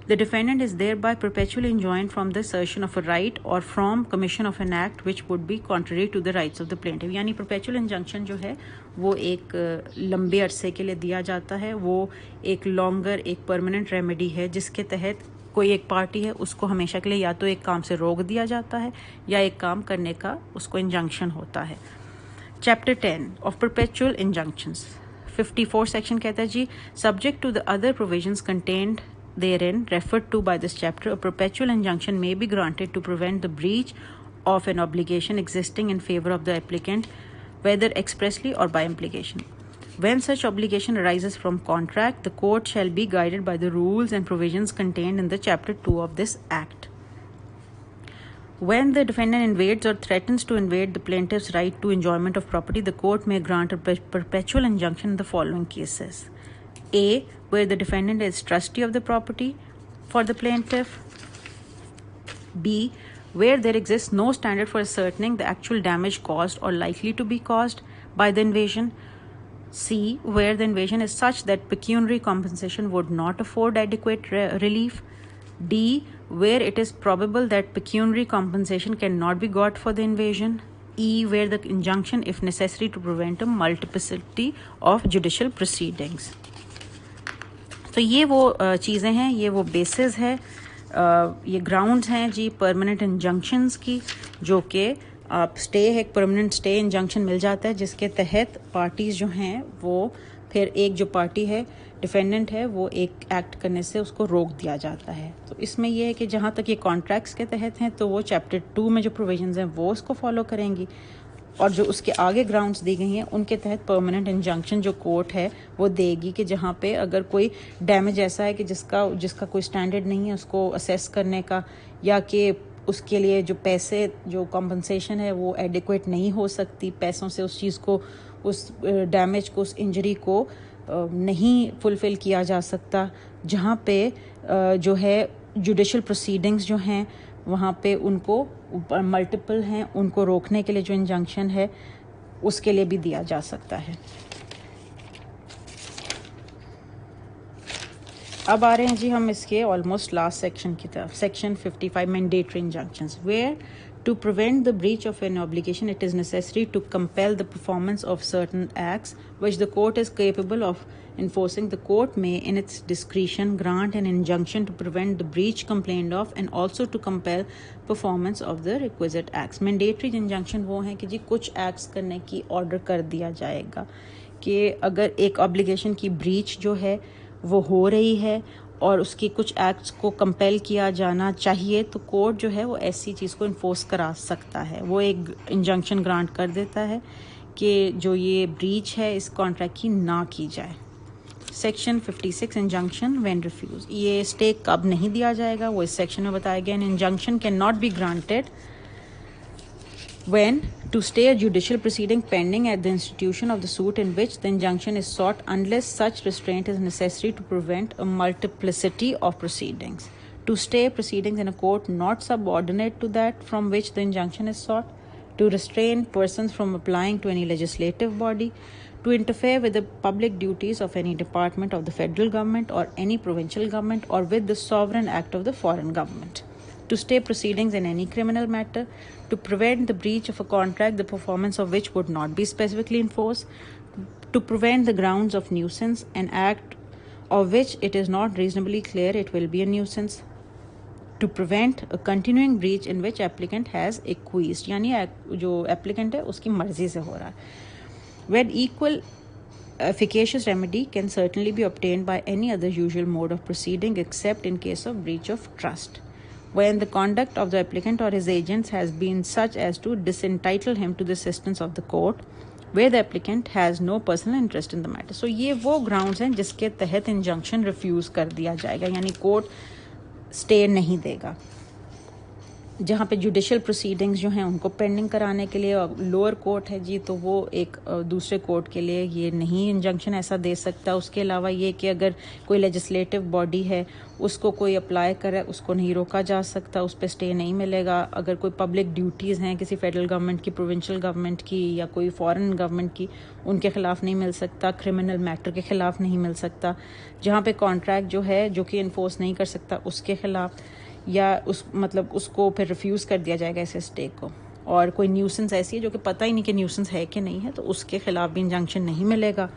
The defendant is thereby perpetually enjoined from the assertion of a right or from commission of an act which would be contrary to the rights of the plaintiff. यानी perpetual injunction जो है वो एक लंबे अरसे के लिए दिया जाता है, वो एक longer, एक permanent remedy है जिसके तहत कोई एक पार्टी है उसको हमेशा के लिए या तो एक काम से रोक दिया जाता है या एक काम करने का उसको इंजंक्शन होता है। Chapter 10 of perpetual injunctions. 54 section कहता है जी, subject to the other provisions contained therein referred to by this chapter, a perpetual injunction may be granted to prevent the breach of an obligation existing in favor of the applicant, whether expressly or by implication. When such obligation arises from contract, the court shall be guided by the rules and provisions contained in the chapter 2 of this act. When the defendant invades or threatens to invade the plaintiff's right to enjoyment of property, the court may grant a perpetual injunction in the following cases. A, where the defendant is trustee of the property for the plaintiff. B, where there exists no standard for ascertaining the actual damage caused or likely to be caused by the invasion. C, where the invasion is such that pecuniary compensation would not afford adequate relief. D, where it is probable that pecuniary compensation cannot be got for the invasion. E, where the injunction if necessary to prevent a multiplicity of judicial proceedings. तो ये वो चीज़ें हैं, ये वो बेसिस है, ये ग्राउंड्स हैं जी परमानेंट इंजंक्शंस की, जो कि आप स्टे है, एक परमानेंट स्टे इंजंक्शन मिल जाता है जिसके तहत पार्टीज़ जो हैं वो फिर एक जो पार्टी है डिफेंडेंट है वो एक एक्ट करने से उसको रोक दिया जाता है। तो इसमें यह है कि जहाँ तक ये कॉन्ट्रैक्ट्स के तहत हैं तो वो चैप्टर 2 में जो प्रोविजंस हैं वो उसको फॉलो करेंगी, और जो उसके आगे ग्राउंड्स दी गई हैं उनके तहत परमानेंट इंजंक्शन जो कोर्ट है वो देगी कि जहाँ पे अगर कोई डैमेज ऐसा है कि जिसका कोई स्टैंडर्ड नहीं है उसको असेस करने का, या कि उसके लिए जो पैसे जो कॉम्पनसेशन है वो एडिक्वेट नहीं हो सकती, पैसों से उस चीज़ को, उस डैमेज को, उस इंजरी को नहीं फुलफ़िल किया जा सकता, जहाँ पे जो है जुडिशल प्रोसीडिंग्स जो हैं वहाँ पे उनको मल्टीपल हैं, उनको रोकने के लिए जो इंजंक्शन है उसके लिए भी दिया जा सकता है। अब आ रहे हैं जी हम इसके ऑलमोस्ट लास्ट सेक्शन की तरफ। Section 55 mandatory injunctions, where to prevent the breach of an obligation it is necessary to compel the performance of certain acts which the court is capable of enforcing. The court may in its discretion grant an injunction to prevent the breach complained of and also to compel performance of the requisite acts. Mandatory injunction वो है कि जी कुछ acts करने की order कर दिया जाएगा कि अगर एक obligation की breach जो है वो हो रही है और उसकी कुछ एक्ट्स को कंपेल किया जाना चाहिए, तो कोर्ट जो है वो ऐसी चीज़ को इन्फोर्स करा सकता है, वो एक इंजंक्शन ग्रांट कर देता है कि जो ये ब्रीच है इस कॉन्ट्रैक्ट की ना की जाए। सेक्शन 56 इंजंक्शन व्हेन रिफ्यूज, ये स्टे कब नहीं दिया जाएगा वो इस सेक्शन में बताया गया। Injunction can not be granted when to stay a judicial proceeding pending at the institution of the suit in which the injunction is sought unless such restraint is necessary to prevent a multiplicity of proceedings. to stay proceedings in a court not subordinate to that from which the injunction is sought, to restrain persons from applying to any legislative body, to interfere with the public duties of any department of the federal government or any provincial government or with the sovereign act of the foreign government, to stay proceedings in any criminal matter, to prevent the breach of a contract the performance of which would not be specifically enforced, to prevent the grounds of nuisance, an act of which it is not reasonably clear it will be a nuisance, to prevent a continuing breach in which applicant has acquiesced, यानी जो applicant है उसकी मर्जी से हो रहा है. When equal efficacious remedy can certainly be obtained by any other usual mode of proceeding except in case of breach of trust, when the conduct of the applicant or his agents has been such as to disentitle him to the assistance of the court, where the applicant has no personal interest in the matter. So ये वो grounds हैं जिसके तहत injunction refuse कर दिया जाएगा, यानी कोर्ट स्टे नहीं देगा. जहाँ पे जुडिशियल प्रोसीडिंग्स जो हैं उनको पेंडिंग कराने के लिए लोअर कोर्ट है जी, तो वो एक दूसरे कोर्ट के लिए ये नहीं इंजंक्शन ऐसा दे सकता. उसके अलावा ये कि अगर कोई लेजिस्लेटिव बॉडी है उसको कोई अप्लाई करे उसको नहीं रोका जा सकता, उस पर स्टे नहीं मिलेगा. अगर कोई पब्लिक ड्यूटीज़ हैं किसी फेडरल गवर्नमेंट की, प्रोविंशियल गवर्नमेंट की या कोई फॉरेन गवर्नमेंट की, उनके ख़िलाफ़ नहीं मिल सकता. क्रिमिनल मैटर के ख़िलाफ़ नहीं मिल सकता. जहाँ पे कॉन्ट्रैक्ट जो है जो कि इन्फोर्स नहीं कर सकता उसके ख़िलाफ़, या उस मतलब उसको फिर रिफ्यूज़ कर दिया जाएगा ऐसे स्टे को. और कोई न्यूसेंस ऐसी है जो कि पता ही नहीं कि न्यूसेंस है कि नहीं है, तो उसके ख़िलाफ़ भी इंजंक्शन नहीं मिलेगा.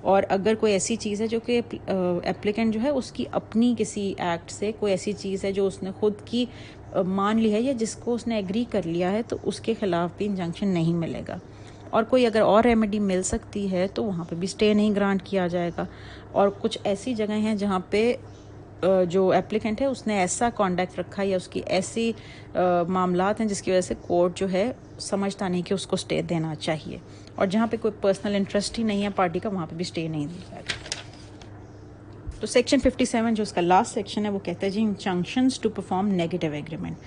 और अगर कोई ऐसी चीज़ है जो कि एप्लीकेंट जो है उसकी अपनी किसी एक्ट से कोई ऐसी चीज़ है जो उसने खुद की मान ली है या जिसको उसने एग्री कर लिया है, तो उसके ख़िलाफ़ भी इंजंक्शन नहीं मिलेगा. और कोई अगर और रेमेडी मिल सकती है तो वहाँ पे भी स्टे नहीं ग्रांट किया जाएगा. और कुछ ऐसी जगह हैं जहाँ पे जो एप्लीकेंट है उसने ऐसा कॉन्डक्ट रखा या उसकी ऐसी मामलात हैं जिसकी वजह से कोर्ट जो है समझता नहीं कि उसको स्टे देना चाहिए. और जहाँ पे कोई पर्सनल इंटरेस्ट ही नहीं है पार्टी का, वहाँ पे भी स्टे नहीं दिया जाएगा. तो सेक्शन 57 जो उसका लास्ट सेक्शन है वो कहता है जी injunctions to perform negative agreement.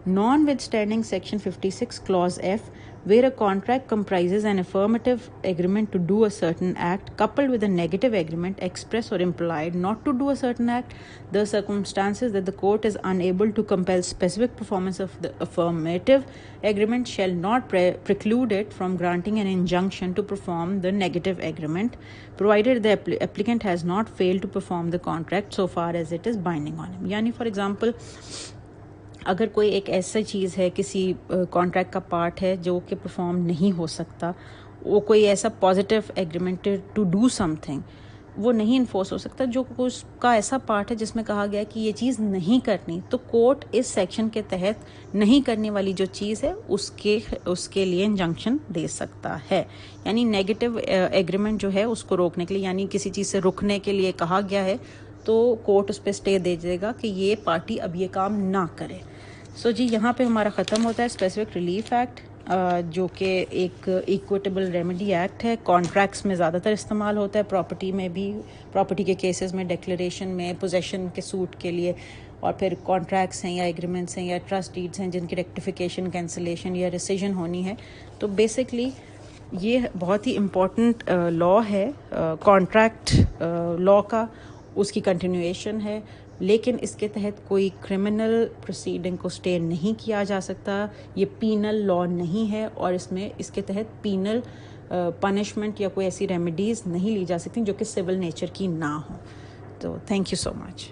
Notwithstanding Section 56 Clause F, where a contract comprises an affirmative agreement to do a certain act coupled with a negative agreement express or implied not to do a certain act, the circumstances that the court is unable to compel specific performance of the affirmative agreement shall not preclude it from granting an injunction to perform the negative agreement, provided the applicant has not failed to perform the contract so far as it is binding on him. यानी for example अगर कोई एक ऐसा चीज़ है किसी कॉन्ट्रैक्ट का पार्ट है जो कि परफॉर्म नहीं हो सकता, वो कोई ऐसा positive agreement to do something वो नहीं इन्फोर्स हो सकता, जो उसका ऐसा पार्ट है जिसमें कहा गया कि ये चीज़ नहीं करनी, तो कोर्ट इस सेक्शन के तहत नहीं करने वाली जो चीज़ है उसके लिए इंजंक्शन दे सकता है. यानी नेगेटिव एग्रीमेंट जो है उसको रोकने के लिए, यानी किसी चीज़ से रुकने के लिए कहा गया है तो कोर्ट उस पर स्टे दे देगा कि ये पार्टी अब ये काम ना करे. सो जी यहाँ पे हमारा ख़त्म होता है स्पेसिफिक रिलीफ एक्ट, जो कि एक इक्विटेबल रेमेडी एक्ट है. कॉन्ट्रैक्ट्स में ज़्यादातर इस्तेमाल होता है, प्रॉपर्टी में भी, प्रॉपर्टी के केसेस में, डिक्लेरेशन में, पोजेशन के सूट के लिए, और फिर कॉन्ट्रैक्ट्स हैं या एग्रीमेंट्स हैं या ट्रस्ट डीड्स हैं जिनकी रेक्टिफिकेशन, कैंसिलेशन या रिसिजन होनी है. तो बेसिकली ये बहुत ही इम्पॉर्टेंट लॉ है कॉन्ट्रैक्ट लॉ का, उसकी कंटिन्यूएशन है. लेकिन इसके तहत कोई क्रिमिनल प्रोसीडिंग को स्टे नहीं किया जा सकता. ये पीनल लॉ नहीं है और इसमें इसके तहत पीनल पनिशमेंट या कोई ऐसी रेमेडीज़ नहीं ली जा सकती जो कि सिविल नेचर की ना हो. तो थैंक यू सो मच.